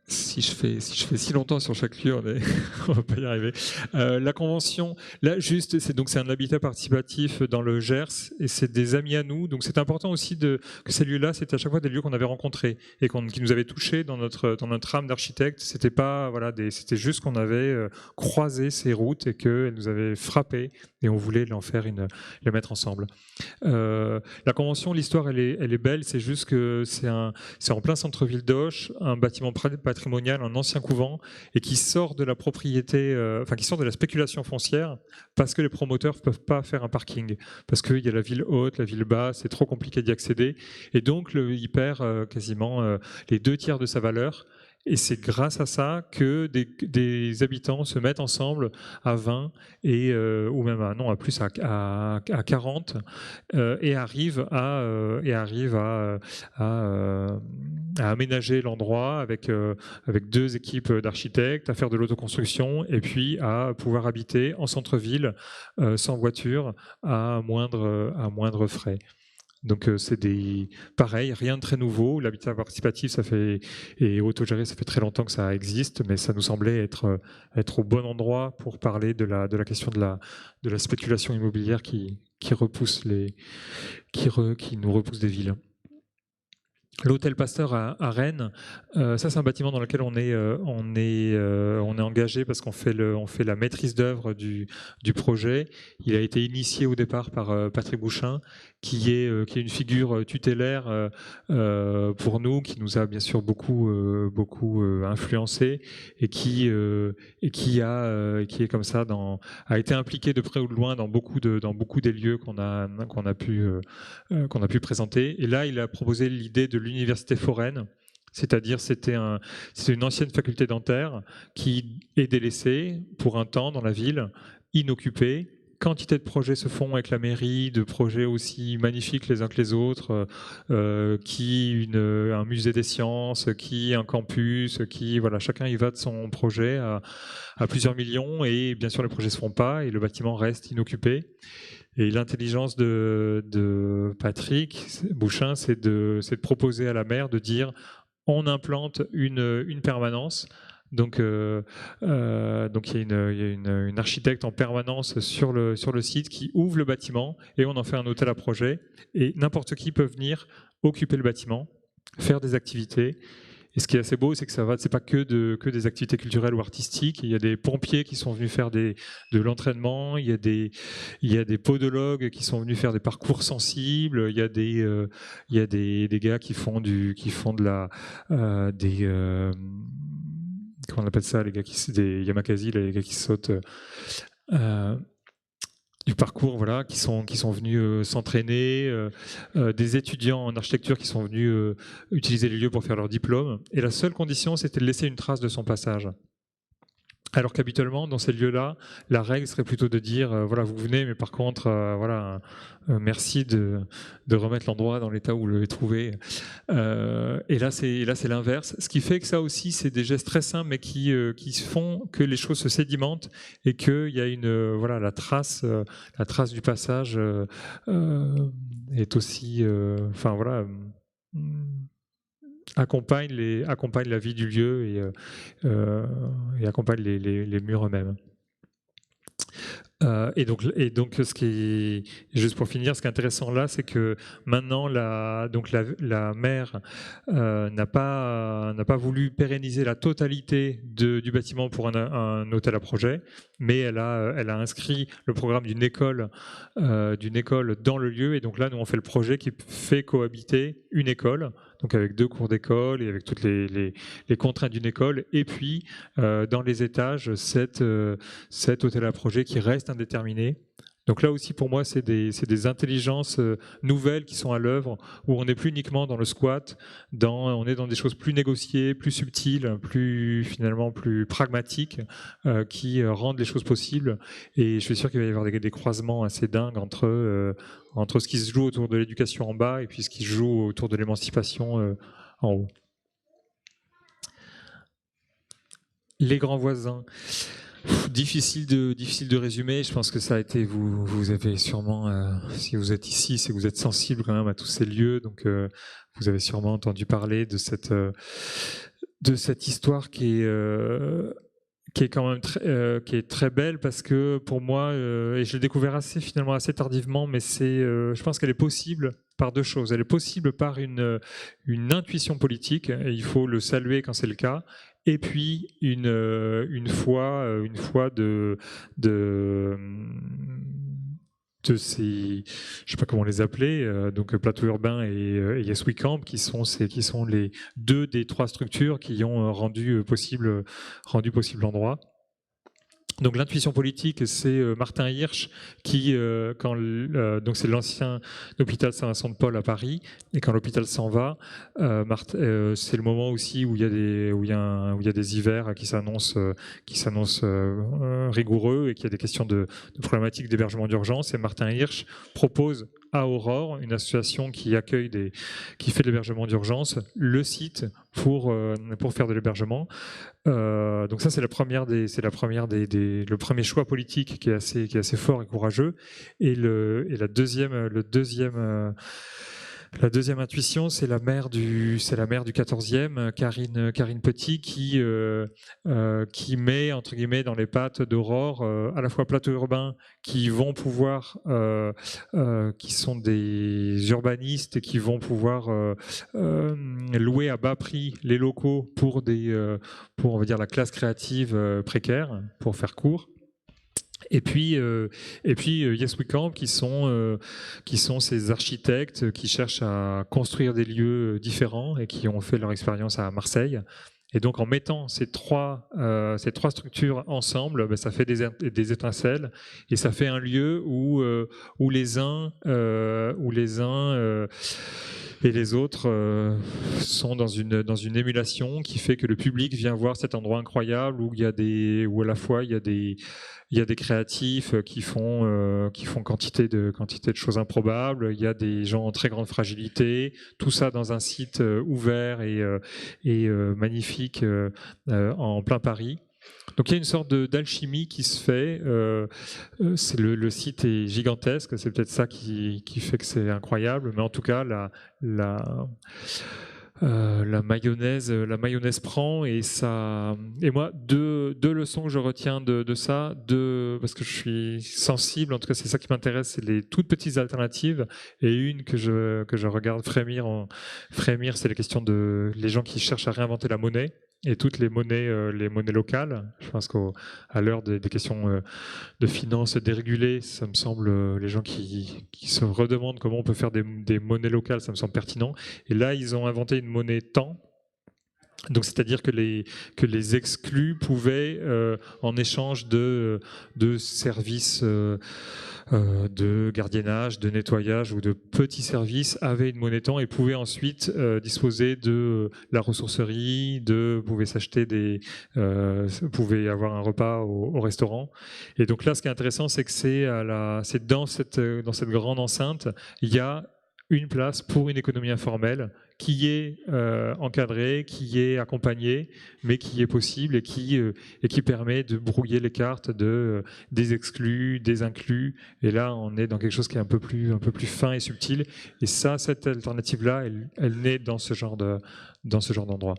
Speaker 2: Si je fais si longtemps sur chaque lieu, on va pas y arriver. La convention, là juste, c'est un habitat participatif dans le Gers, et c'est des amis à nous. Donc c'est important aussi que ces lieux-là, c'était à chaque fois des lieux qu'on avait rencontrés et qui nous avaient touchés dans notre âme d'architecte. C'était pas c'était juste qu'on avait croisé ces routes et qu'elles nous avaient frappés, et on voulait les mettre ensemble. La convention, l'histoire, elle est belle. C'est juste que c'est en plein centre-ville d'Auch, un bâtiment patrimonial, un ancien couvent, et qui sort de la propriété, qui sort de la spéculation foncière, parce que les promoteurs ne peuvent pas faire un parking, parce qu'il y a la ville haute, la ville basse, c'est trop compliqué d'y accéder, et donc il perd quasiment les 2/3 de sa valeur. Et c'est grâce à ça que des habitants se mettent ensemble à 20 ou même à plus, à 40, et arrivent à aménager l'endroit avec 2 équipes d'architectes, à faire de l'autoconstruction, et puis à pouvoir habiter en centre-ville sans voiture à moindre frais. Donc c'est pareil, rien de très nouveau. L'habitat participatif, et autogéré, ça fait très longtemps que ça existe, mais ça nous semblait être au bon endroit pour parler de la question de la spéculation immobilière qui nous repousse des villes. L'hôtel Pasteur à Rennes, ça c'est un bâtiment dans lequel on est engagé, parce qu'on fait la maîtrise d'œuvre du projet. Il a été initié au départ par Patrick Bouchin, qui est une figure tutélaire pour nous, qui nous a bien sûr beaucoup influencé, et qui est comme ça a été impliqué de près ou de loin dans beaucoup des lieux qu'on a pu présenter. Et là, il a proposé l'idée de l'université foraine, c'est-à-dire c'est une ancienne faculté dentaire qui est délaissée pour un temps dans la ville, inoccupée. Quantité de projets se font avec la mairie, de projets aussi magnifiques les uns que les autres, un musée des sciences, un campus, chacun y va de son projet à plusieurs millions, et bien sûr les projets se font pas et le bâtiment reste inoccupé. Et l'intelligence de Patrick Bouchin, c'est de proposer à la maire de dire on implante une permanence. Donc il y a une architecte en permanence sur le site qui ouvre le bâtiment, et on en fait un hôtel à projet, et n'importe qui peut venir occuper le bâtiment, faire des activités. Et ce qui est assez beau, c'est que c'est pas que des activités culturelles ou artistiques. Il y a des pompiers qui sont venus faire de l'entraînement. Il y a des podologues qui sont venus faire des parcours sensibles. Il y a des gars qui font comment on appelle ça, les gars des yamakasi, les gars qui sautent. Du parcours, qui sont venus s'entraîner, des étudiants en architecture qui sont venus utiliser les lieux pour faire leur diplôme. Et la seule condition, c'était de laisser une trace de son passage. Alors qu'habituellement, dans ces lieux-là, la règle serait plutôt de dire, voilà, vous venez, mais par contre, voilà, merci de remettre l'endroit dans l'état où vous l'avez trouvé. Et là, c'est l'inverse. Ce qui fait que ça aussi, c'est des gestes très simples, mais qui font que les choses se sédimentent et qu'il y a voilà, la trace du passage est aussi, enfin voilà. Accompagne la vie du lieu et accompagne les murs eux-mêmes. Et donc, ce qui est, juste pour finir, ce qui est intéressant là, c'est que maintenant la maire n'a pas voulu pérenniser la totalité du bâtiment pour un hôtel à projet, mais elle a inscrit le programme d'une école dans le lieu. Et donc là, nous on fait le projet qui fait cohabiter une école, donc avec 2 cours d'école et avec toutes les contraintes d'une école, et puis dans les étages cet hôtel à projet qui reste indéterminé. Donc là aussi, pour moi, c'est des intelligences nouvelles qui sont à l'œuvre, où on n'est plus uniquement dans le squat, on est dans des choses plus négociées, plus subtiles, finalement plus pragmatiques, qui rendent les choses possibles. Et je suis sûr qu'il va y avoir des croisements assez dingues entre ce qui se joue autour de l'éducation en bas et puis ce qui se joue autour de l'émancipation en haut. Les grands voisins. Difficile de résumer. Je pense que ça a été, vous avez sûrement, si vous êtes ici, c'est que vous êtes sensible quand même à tous ces lieux, donc vous avez sûrement entendu parler de cette histoire qui est quand même qui est très belle, parce que pour moi, et je l'ai découvert assez tardivement, mais je pense qu'elle est possible par 2 choses. Elle est possible par une intuition politique, et il faut le saluer quand c'est le cas. Et puis une foi de ces, je sais pas comment les appeler, donc Plateau Urbain et Yes We Camp, qui sont les 2 des 3 structures qui ont rendu possible l'endroit. Donc l'intuition politique, c'est Martin Hirsch qui, donc c'est l'ancien hôpital Saint-Vincent-de-Paul à Paris, et quand l'hôpital s'en va, c'est le moment aussi où il y a des hivers qui s'annoncent rigoureux, et qu'il y a des questions de problématiques d'hébergement d'urgence. Et Martin Hirsch propose à Aurore, une association qui fait de l'hébergement d'urgence, le site pour faire de l'hébergement. Donc ça, c'est le premier choix politique qui est assez fort et courageux. Et la deuxième intuition, c'est la mère du 14e, Karine Petit, qui met entre guillemets dans les pattes d'Aurore à la fois Plateau Urbain, qui vont pouvoir, qui sont des urbanistes et qui vont pouvoir louer à bas prix les locaux pour on va dire la classe créative précaire, pour faire court. Et puis Yes We Camp, qui sont ces architectes qui cherchent à construire des lieux différents et qui ont fait leur expérience à Marseille. Et donc en mettant ces trois structures ensemble, ça fait des étincelles, et ça fait un lieu où les uns et les autres sont dans une émulation qui fait que le public vient voir cet endroit incroyable où à la fois il y a des créatifs qui font quantité de choses improbables. Il y a des gens en très grande fragilité. Tout ça dans un site ouvert et magnifique en plein Paris. Donc il y a une sorte d'alchimie qui se fait. Le site est gigantesque. C'est peut-être ça qui fait que c'est incroyable. Mais en tout cas, la mayonnaise prend, et moi, deux leçons que je retiens de ça, parce que je suis sensible, en tout cas c'est ça qui m'intéresse, c'est les toutes petites alternatives, et une que je regarde frémir, c'est la question de les gens qui cherchent à réinventer la monnaie et toutes les monnaies locales. Je pense qu'à l'heure des questions de finances dérégulées, ça me semble, les gens qui se redemandent comment on peut faire des monnaies locales, ça me semble pertinent. Et là, ils ont inventé une monnaie temps, Donc, c'est-à-dire que les exclus pouvaient, en échange de services de gardiennage, de nettoyage ou de petits services, avaient une monnaie temps et pouvaient ensuite disposer de la ressourcerie, pouvaient s'acheter pouvaient avoir un repas au restaurant. Et donc là, ce qui est intéressant, c'est que c'est dans cette grande enceinte, il y a une place pour une économie informelle qui est encadrée, qui est accompagnée, mais qui est possible et qui permet de brouiller les cartes des exclus, des inclus. Et là, on est dans quelque chose qui est un peu plus fin et subtil. Et ça, cette alternative-là, elle naît dans ce genre d'endroit.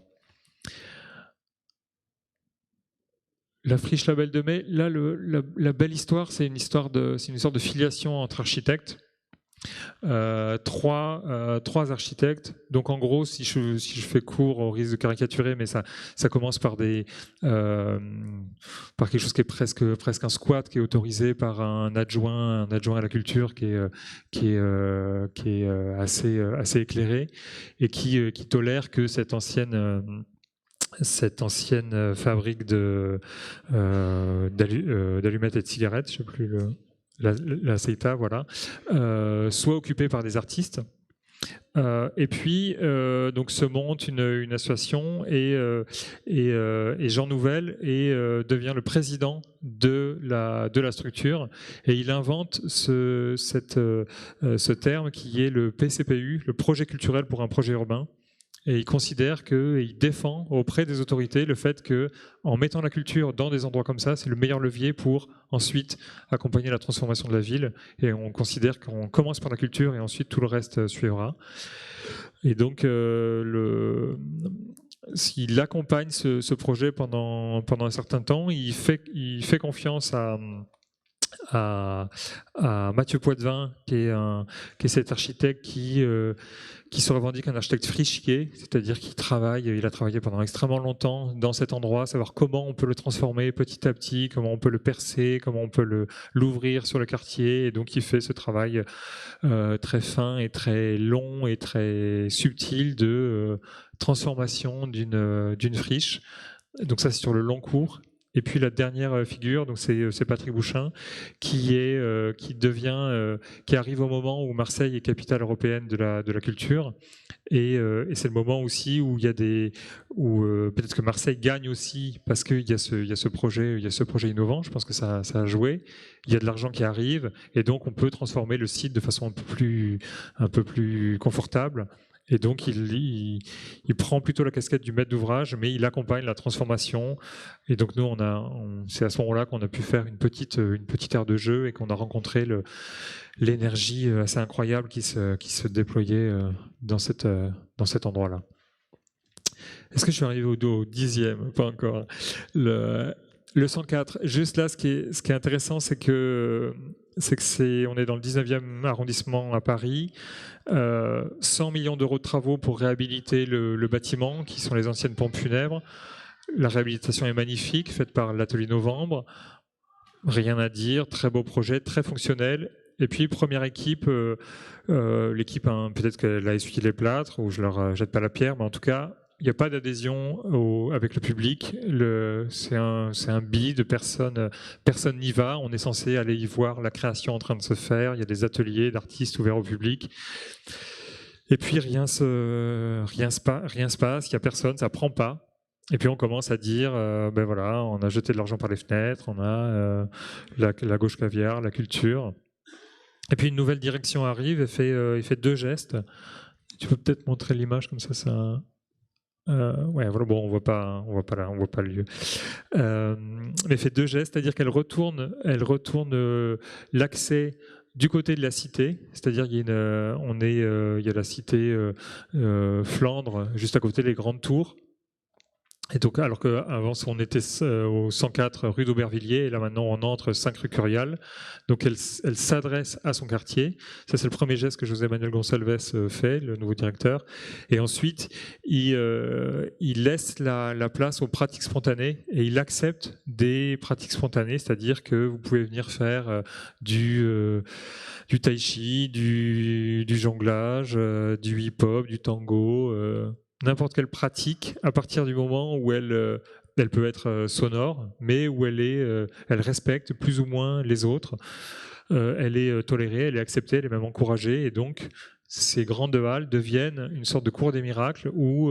Speaker 2: La friche Label de Mai, là, la belle histoire, c'est une sorte de filiation entre architectes. Trois architectes. Donc en gros, si je fais court, au risque de caricaturer, mais ça commence par par quelque chose qui est presque un squat, qui est autorisé par un adjoint à la culture qui est assez éclairé et qui tolère que cette ancienne fabrique d'allumettes et de cigarettes, je ne sais plus la CETA, voilà, soit occupée par des artistes. Et puis, donc se monte une association et Jean Nouvel devient le président de la structure et il invente ce terme qui est le PCPU, le projet culturel pour un projet urbain. Et il considère il défend auprès des autorités le fait qu'en mettant la culture dans des endroits comme ça, c'est le meilleur levier pour ensuite accompagner la transformation de la ville. Et on considère qu'on commence par la culture et ensuite tout le reste suivra. Et donc, s'il accompagne ce projet pendant un certain temps, il fait confiance à Mathieu Poitvin, qui est cet architecte qui se revendique un architecte frichier, c'est-à-dire qu'il a travaillé pendant extrêmement longtemps dans cet endroit, savoir comment on peut le transformer petit à petit, comment on peut le percer, comment on peut l'ouvrir sur le quartier. Et donc il fait ce travail très fin et très long et très subtil de transformation d'une friche. Donc ça, c'est sur le long cours. Et puis la dernière figure, donc c'est Patrick Bouchain, qui arrive au moment où Marseille est capitale européenne de la culture, et c'est le moment aussi où peut-être que Marseille gagne aussi parce qu'il y a ce projet innovant. Je pense que ça a joué. Il y a de l'argent qui arrive, et donc on peut transformer le site de façon un peu plus confortable. Et donc, il prend plutôt la casquette du maître d'ouvrage, mais il accompagne la transformation. Et donc, nous, c'est à ce moment-là qu'on a pu faire une petite aire de jeu et qu'on a rencontré l'énergie assez incroyable qui se déployait dans cet endroit-là. Est-ce que je suis arrivé au 10e? Pas encore. Le 104. Juste là, ce qui est intéressant, c'est que on est dans le 19e arrondissement à Paris. 100 millions d'euros de travaux pour réhabiliter le bâtiment, qui sont les anciennes pompes funèbres. La réhabilitation est magnifique, faite par l'atelier Novembre. Rien à dire, très beau projet, très fonctionnel. Et puis, première équipe, l'équipe, peut-être qu'elle a essuyé les plâtres, ou je leur jette pas la pierre, mais en tout cas, il n'y a pas d'adhésion avec le public. C'est un bide, personne n'y va. On est censé aller y voir la création en train de se faire. Il y a des ateliers d'artistes ouverts au public. Et puis rien se passe, il n'y a personne, ça prend pas. Et puis on commence à dire, ben voilà, on a jeté de l'argent par les fenêtres, on a la gauche caviar, la culture. Et puis une nouvelle direction arrive et fait deux gestes. Tu peux peut-être montrer l'image comme ça. Ouais, voilà, bon, on voit pas le lieu. Mais fait deux gestes, c'est-à-dire qu'elle retourne l'accès du côté de la cité, c'est-à-dire il y a la cité Flandre juste à côté des grandes tours. Et donc, alors qu'avant, on était au 104 rue d'Aubervilliers, et là maintenant on entre 5 rue Curial. Donc elle s'adresse à son quartier. Ça, c'est le premier geste que José Manuel Gonçalves fait, le nouveau directeur. Et ensuite, il laisse la place aux pratiques spontanées, et il accepte des pratiques spontanées, c'est-à-dire que vous pouvez venir faire du tai chi, du jonglage, du hip-hop, du tango. n'importe quelle pratique à partir du moment où elle peut être sonore, mais où elle respecte plus ou moins les autres. Elle est tolérée, elle est acceptée, elle est même encouragée, et donc ces grandes halles deviennent une sorte de cours des miracles où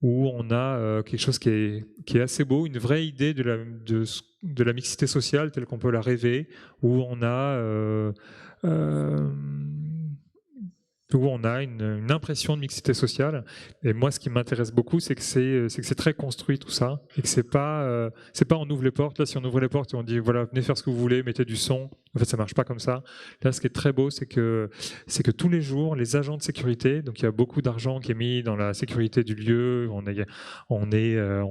Speaker 2: on a quelque chose qui est assez beau, une vraie idée de la mixité sociale telle qu'on peut la rêver, où on a une impression de mixité sociale. Et moi, ce qui m'intéresse beaucoup, c'est que c'est très construit tout ça, et que c'est pas on ouvre les portes. Là, si on ouvre les portes et on dit voilà, venez faire ce que vous voulez, mettez du son. En fait, ça marche pas comme ça. Là, ce qui est très beau, c'est que tous les jours, les agents de sécurité, donc il y a beaucoup d'argent qui est mis dans la sécurité du lieu. On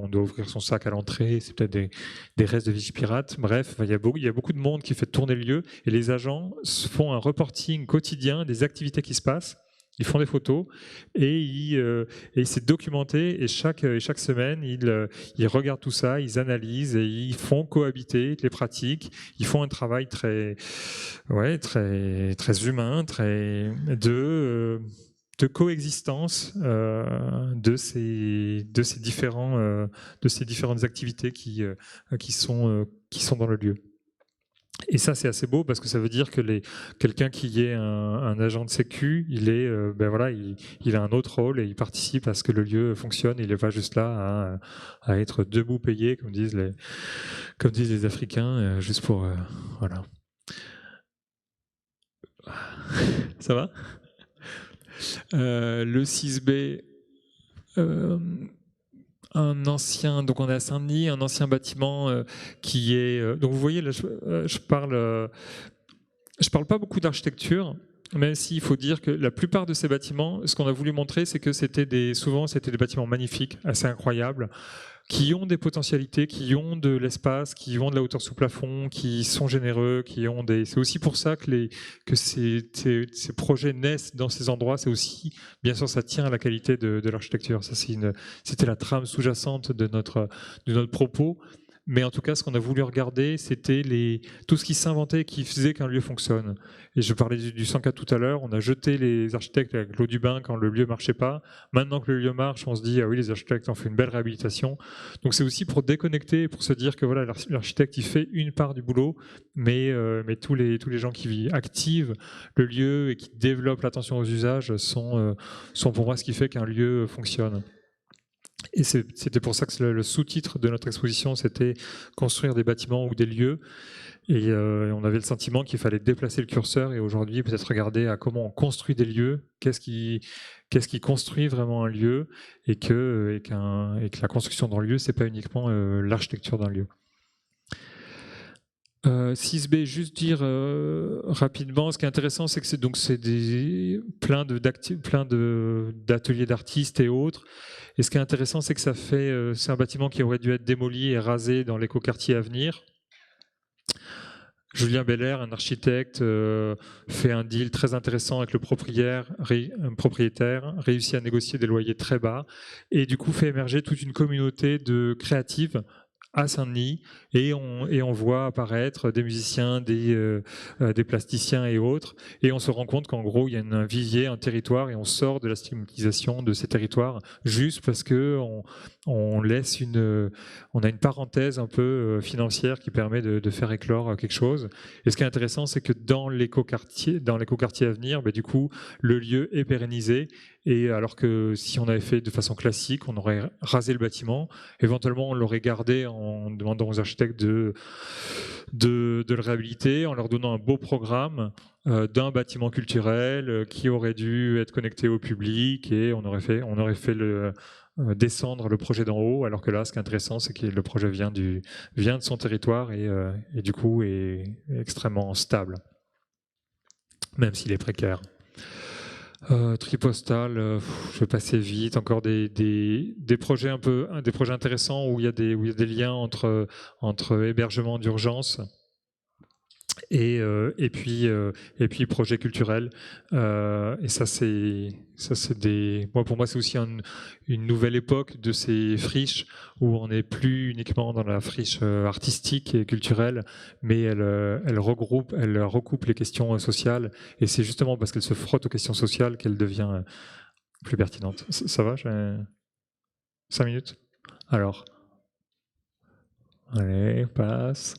Speaker 2: doit ouvrir son sac à l'entrée. C'est peut-être des restes de Vigipirate. Bref, il y a beaucoup de monde qui fait tourner le lieu, et les agents font un reporting quotidien des activités qui se passent. Ils font des photos et c'est documenté, et chaque semaine, ils regardent tout ça, ils analysent et ils font cohabiter les pratiques. Ils font un travail très humain, de coexistence de ces différentes activités qui sont dans le lieu. Et ça, c'est assez beau parce que ça veut dire que quelqu'un qui est un agent de sécu, il a un autre rôle et il participe à ce que le lieu fonctionne. Il n'est pas juste là à être debout payé, comme disent les Africains, juste pour voilà. Ça va? Le 6B. Un ancien, donc on est à Saint-Denis, un ancien bâtiment qui est. Donc vous voyez, là, je parle pas beaucoup d'architecture, même s'il faut dire que la plupart de ces bâtiments, ce qu'on a voulu montrer, c'est que souvent c'était des bâtiments magnifiques, assez incroyables, qui ont des potentialités, qui ont de l'espace, qui ont de la hauteur sous plafond, qui sont généreux, C'est aussi pour ça que ces projets naissent dans ces endroits. C'est aussi, bien sûr, ça tient à la qualité de l'architecture. Ça, c'était la trame sous-jacente de notre propos. Mais en tout cas, ce qu'on a voulu regarder, c'était tout ce qui s'inventait et qui faisait qu'un lieu fonctionne. Et je parlais du 104 tout à l'heure, on a jeté les architectes avec l'eau du bain quand le lieu ne marchait pas. Maintenant que le lieu marche, on se dit, ah oui, les architectes ont fait une belle réhabilitation. Donc c'est aussi pour déconnecter, pour se dire que voilà, l'architecte, il fait une part du boulot, mais tous les gens qui activent le lieu et qui développent l'attention aux usages sont pour moi ce qui fait qu'un lieu fonctionne. Et c'était pour ça que le sous-titre de notre exposition, c'était « Construire des bâtiments ou des lieux ». Et on avait le sentiment qu'il fallait déplacer le curseur et aujourd'hui peut-être regarder à comment on construit des lieux, qu'est-ce qui construit vraiment un lieu, et que la construction d'un lieu, c'est pas uniquement l'architecture d'un lieu. 6B, juste dire rapidement, ce qui est intéressant, c'est que c'est plein d'ateliers d'artistes et autres. Et ce qui est intéressant, c'est que c'est un bâtiment qui aurait dû être démoli et rasé dans l'écoquartier à venir. Julien Belair, un architecte, fait un deal très intéressant avec le propriétaire, réussit à négocier des loyers très bas, et du coup fait émerger toute une communauté de créatives à Saint-Denis, et on voit apparaître des musiciens, des plasticiens et autres, et on se rend compte qu'en gros il y a un vivier, un territoire, et on sort de la stigmatisation de ces territoires juste parce que on a une parenthèse un peu financière qui permet de faire éclore quelque chose. Et ce qui est intéressant, c'est que dans l'écoquartier à venir, du coup le lieu est pérennisé. Et alors que si on avait fait de façon classique, on aurait rasé le bâtiment, éventuellement on l'aurait gardé en demandant aux architectes de le réhabiliter, en leur donnant un beau programme d'un bâtiment culturel qui aurait dû être connecté au public, et on aurait fait descendre le projet d'en haut, alors que là, ce qui est intéressant, c'est que le projet vient de son territoire et du coup est extrêmement stable, même s'il est précaire. Tripostal, je vais passer vite. Encore des projets des projets intéressants où il y a des liens entre hébergement d'urgence et puis projet culturel. Et ça c'est pour moi c'est aussi une nouvelle époque de ces friches où on n'est plus uniquement dans la friche artistique et culturelle, mais elle recoupe les questions sociales, et c'est justement parce qu'elle se frotte aux questions sociales qu'elle devient plus pertinente. Ça va, j'ai 5 minutes. Alors, allez, passe.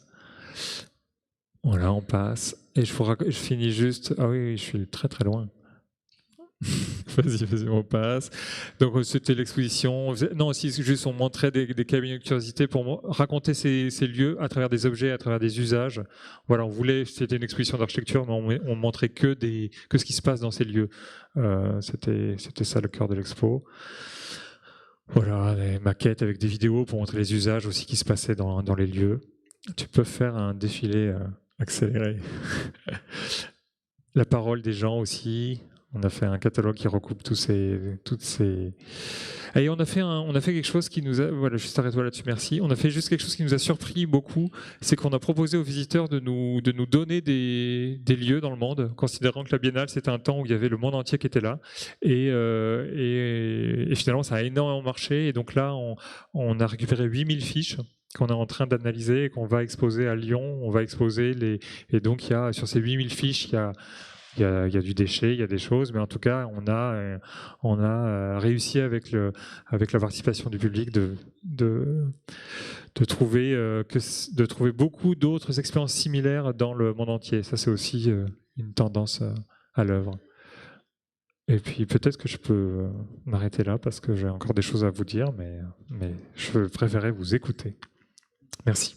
Speaker 2: Voilà, on passe. Et je finis juste. Ah oui, je suis très très loin. Vas-y, on passe. Donc c'était l'exposition. Non, si juste on montrait des cabinets de curiosité pour raconter ces lieux à travers des objets, à travers des usages. Voilà, on voulait, c'était une exposition d'architecture, mais on montrait que ce qui se passe dans ces lieux. C'était ça le cœur de l'expo. Voilà, des maquettes avec des vidéos pour montrer les usages aussi qui se passaient dans les lieux. Tu peux faire un défilé accéléré. La parole des gens aussi. On a fait un catalogue qui recoupe toutes ces... Et on a fait quelque chose qui nous a... Voilà, juste arrête-toi là-dessus, merci. On a fait juste quelque chose qui nous a surpris beaucoup, c'est qu'on a proposé aux visiteurs de nous donner des lieux dans le monde, considérant que la Biennale, c'était un temps où il y avait le monde entier qui était là. Et finalement, ça a énormément marché. Et donc là, on a récupéré 8000 fiches qu'on est en train d'analyser et qu'on va exposer à Lyon. On va exposer les... Et donc, sur ces 8000 fiches, il y a du déchet, il y a des choses, mais en tout cas, on a réussi avec la participation du public de trouver beaucoup d'autres expériences similaires dans le monde entier. Ça, c'est aussi une tendance à l'œuvre. Et puis peut-être que je peux m'arrêter là parce que j'ai encore des choses à vous dire, mais je préférais vous écouter. Merci.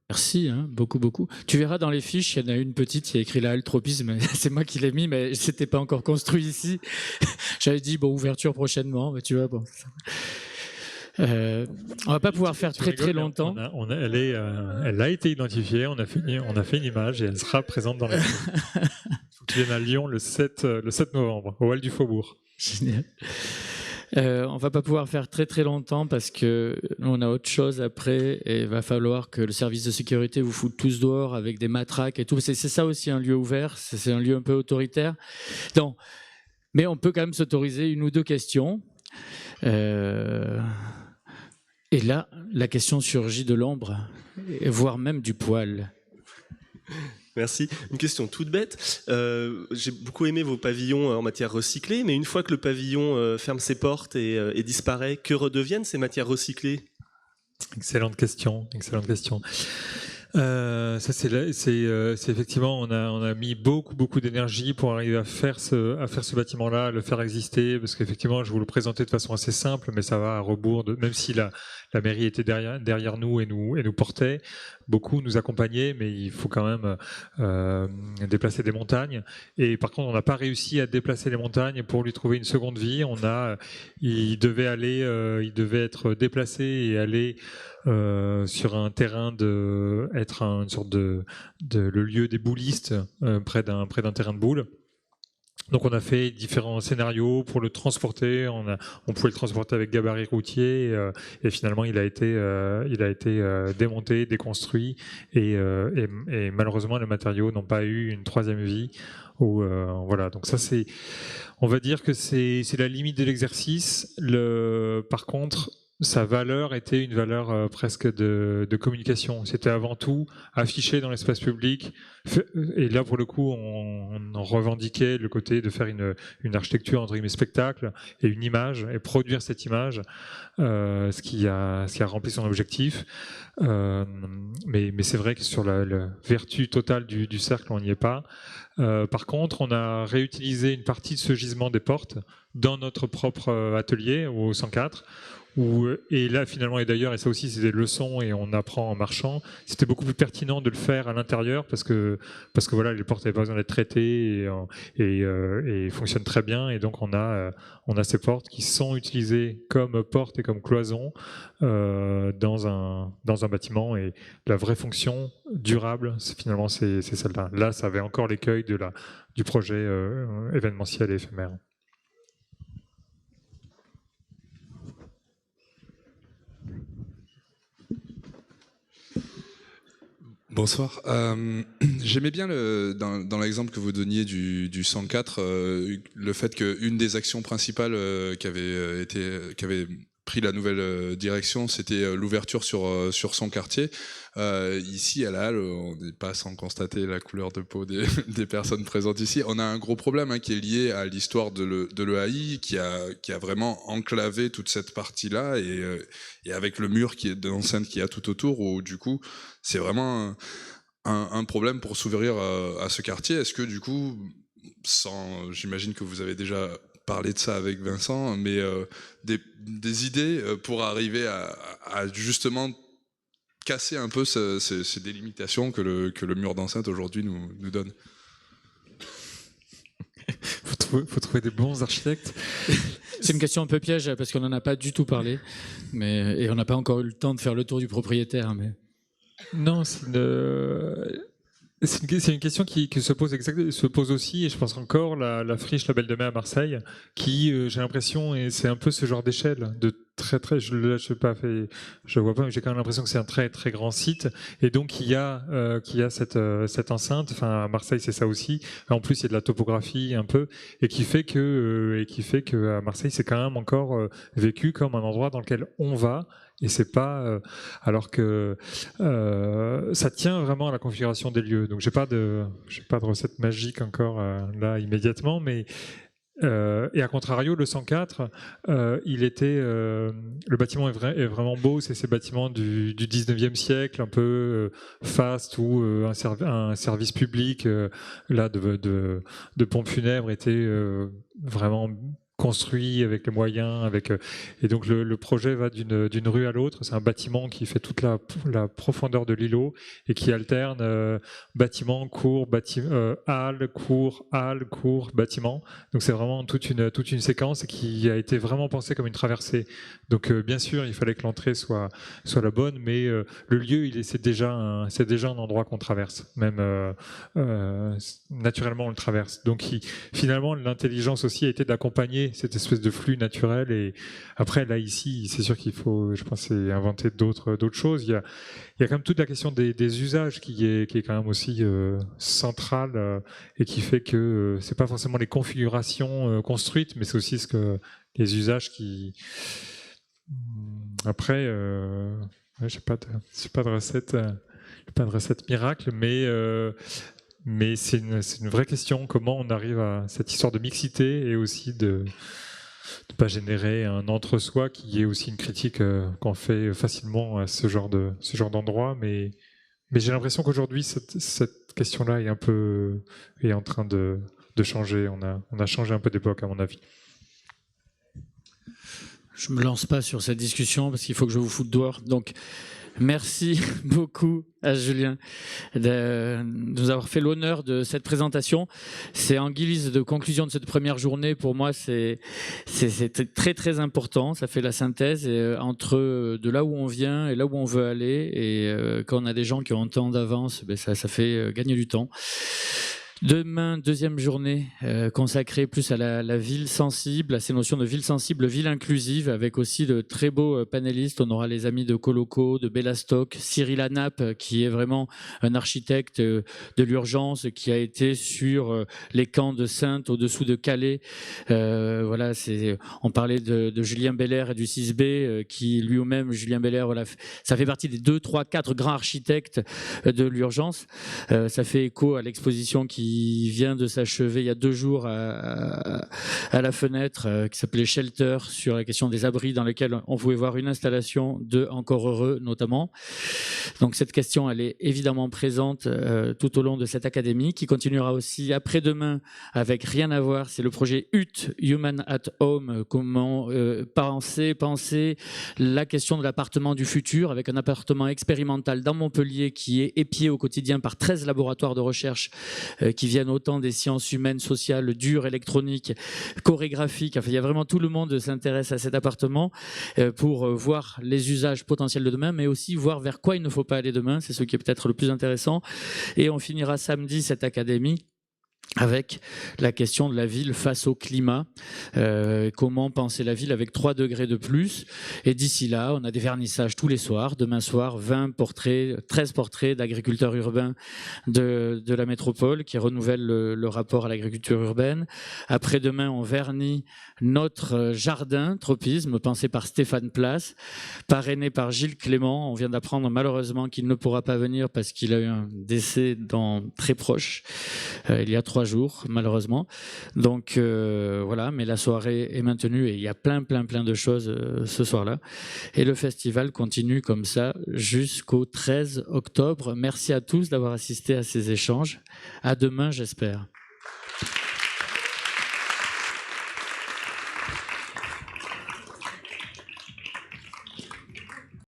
Speaker 1: Merci, hein, beaucoup. Tu verras dans les fiches, il y en a une petite, il y a écrit la altropisme, c'est moi qui l'ai mis, mais c'était pas encore construit ici. J'avais dit, bon, ouverture prochainement, mais tu vois, bon. On va pas pouvoir faire très longtemps.
Speaker 2: Elle a été identifiée, on a fait une image et elle sera présente dans la Il faut que tu viennes à Lyon le 7 novembre, au Hall du Faubourg.
Speaker 1: Génial. On va pas pouvoir faire très longtemps parce que on a autre chose après et il va falloir que le service de sécurité vous foute tous dehors avec des matraques et tout. C'est ça aussi un lieu ouvert, c'est un lieu un peu autoritaire. Donc, mais on peut quand même s'autoriser une ou deux questions. Et là, la question surgit de l'ombre, voire même du poil.
Speaker 3: Merci. Une question toute bête. J'ai beaucoup aimé vos pavillons en matière recyclée, mais une fois que le pavillon ferme ses portes et disparaît, que redeviennent ces matières recyclées ?
Speaker 2: Excellente question. Ça c'est effectivement on a mis beaucoup d'énergie pour arriver à faire ce bâtiment-là, à le faire exister, parce qu'effectivement je vous le présentais de façon assez simple, mais ça va à rebours de, même si la mairie était derrière nous et nous portait, beaucoup nous accompagnaient, mais il faut quand même déplacer des montagnes. Et par contre on n'a pas réussi à déplacer les montagnes pour lui trouver une seconde vie. Il devait être déplacé et aller sur un terrain être une sorte de le lieu des boulistes près d'un terrain de boules. Donc on a fait différents scénarios pour le transporter. On pouvait le transporter avec gabarit routier et finalement il a été démonté, déconstruit et malheureusement les matériaux n'ont pas eu une troisième vie. Voilà. Donc ça on va dire que c'est la limite de l'exercice. Par contre, sa valeur était une valeur presque de communication. C'était avant tout affiché dans l'espace public. Et là, pour le coup, on revendiquait le côté de faire une architecture entre guillemets spectacle et une image, et produire cette image, ce qui a rempli son objectif. Mais c'est vrai que sur la vertu totale du cercle, on n'y est pas. Par contre, on a réutilisé une partie de ce gisement des portes dans notre propre atelier au 104. Et là finalement, et d'ailleurs, et ça aussi c'est des leçons et on apprend en marchant, c'était beaucoup plus pertinent de le faire à l'intérieur parce que voilà, les portes n'avaient pas besoin d'être traitées et fonctionnent très bien, et donc on a ces portes qui sont utilisées comme portes et comme cloisons dans un bâtiment, et la vraie fonction durable finalement c'est celle-là. Là ça avait encore l'écueil du projet événementiel et éphémère.
Speaker 4: Bonsoir. J'aimais bien dans l'exemple que vous donniez du 104, le fait qu'une des actions principales qui avait pris la nouvelle direction, c'était l'ouverture sur son quartier. Ici, à la Halle, on n'est pas sans constater la couleur de peau des personnes présentes ici. On a un gros problème qui est lié à l'histoire de l'EAI, qui a vraiment enclavé toute cette partie-là, et avec le mur de l'enceinte qu'il y a tout autour, où du coup, c'est vraiment un problème pour s'ouvrir à ce quartier. Est-ce que du coup, j'imagine que vous avez déjà parlé de ça avec Vincent, mais des idées pour arriver à justement casser un peu ces délimitations que le mur d'enceinte aujourd'hui nous donne?
Speaker 2: Faut trouver des bons architectes.
Speaker 1: C'est une question un peu piège parce qu'on n'en a pas du tout parlé, et on n'a pas encore eu le temps de faire le tour du propriétaire. Mais...
Speaker 2: Non, c'est une question qui se pose aussi, et je pense encore la friche La Belle de Mai à Marseille, qui j'ai l'impression, et c'est un peu ce genre d'échelle de très je vois pas, mais j'ai quand même l'impression que c'est un très très grand site, et donc il y a cette enceinte. Enfin, à Marseille c'est ça aussi. En plus il y a de la topographie un peu, et qui fait que à Marseille c'est quand même encore vécu comme un endroit dans lequel on va. Et c'est pas alors que ça tient vraiment à la configuration des lieux. Donc j'ai pas de recette magique encore là immédiatement, mais et à contrario, le 104, le bâtiment est vraiment beau. C'est ces bâtiments du 19e siècle, un peu fast, où un service public là de pompes funèbres était vraiment construit avec les moyens, et donc le projet va d'une rue à l'autre. C'est un bâtiment qui fait toute la profondeur de l'îlot et qui alterne bâtiment, cours, halle, cours, bâtiment. Donc c'est vraiment toute une séquence qui a été vraiment pensée comme une traversée. Donc bien sûr, il fallait que l'entrée soit la bonne, mais le lieu, c'est déjà un endroit qu'on traverse. Même naturellement, on le traverse. Donc finalement, l'intelligence aussi a été d'accompagner cette espèce de flux naturel. Et après, là, ici, c'est sûr qu'il faut, je pense, inventer d'autres choses. Il y a quand même toute la question des usages qui est quand même aussi centrale, et qui fait que c'est pas forcément les configurations construites, mais c'est aussi les usages qui... Après, j'ai pas de recette miracle, mais c'est une vraie question, comment on arrive à cette histoire de mixité, et aussi de ne pas générer un entre-soi qui est aussi une critique qu'on fait facilement à ce genre d'endroit. Mais j'ai l'impression qu'aujourd'hui, cette question-là est en train de changer. On a changé un peu d'époque, à mon avis.
Speaker 1: Je me lance pas sur cette discussion parce qu'il faut que je vous foute dehors. Donc, merci beaucoup à Julien de nous avoir fait l'honneur de cette présentation. C'est en guise de conclusion de cette première journée. Pour moi, c'est très très important. Ça fait la synthèse entre de là où on vient et là où on veut aller. Et quand on a des gens qui ont un temps d'avance, ça fait gagner du temps. Demain, deuxième journée consacrée plus à la ville sensible, à ces notions de ville sensible, ville inclusive, avec aussi de très beaux panélistes. On aura les amis de Coloco, de Bellastock, Cyril Anap, qui est vraiment un architecte de l'urgence, qui a été sur les camps de Saintes, au-dessous de Calais. Voilà, on parlait de Julien Belair et du 6B, qui lui-même, Julien Belair, voilà, ça fait partie des 2, 3, 4 grands architectes de l'urgence. Ça fait écho à l'exposition qui vient de s'achever il y a 2 jours à la fenêtre, qui s'appelait Shelter, sur la question des abris, dans lesquels on pouvait voir une installation de Encore Heureux notamment. Donc cette question, elle est évidemment présente tout au long de cette académie, qui continuera aussi après-demain avec Rien à voir. C'est le projet HUT, Human at Home, comment penser la question de l'appartement du futur, avec un appartement expérimental dans Montpellier qui est épié au quotidien par 13 laboratoires de recherche qui viennent autant des sciences humaines, sociales, dures, électroniques, chorégraphiques. Enfin, il y a vraiment tout le monde s'intéresse à cet appartement pour voir les usages potentiels de demain, mais aussi voir vers quoi il ne faut pas aller demain. C'est ce qui est peut-être le plus intéressant. Et on finira samedi cette académie avec la question de la ville face au climat, comment penser la ville avec 3 degrés de plus. Et d'ici là, on a des vernissages tous les soirs. Demain soir, 13 portraits d'agriculteurs urbains de la métropole qui renouvellent le rapport à l'agriculture urbaine. Après-demain, on vernit notre jardin tropisme, pensé par Stéphane Place, parrainé par Gilles Clément. On vient d'apprendre malheureusement qu'il ne pourra pas venir parce qu'il a eu un décès très proche, il y a 3 jours, malheureusement. Donc voilà, mais la soirée est maintenue et il y a plein de choses ce soir-là. Et le festival continue comme ça jusqu'au 13 octobre. Merci à tous d'avoir assisté à ces échanges. À demain, j'espère.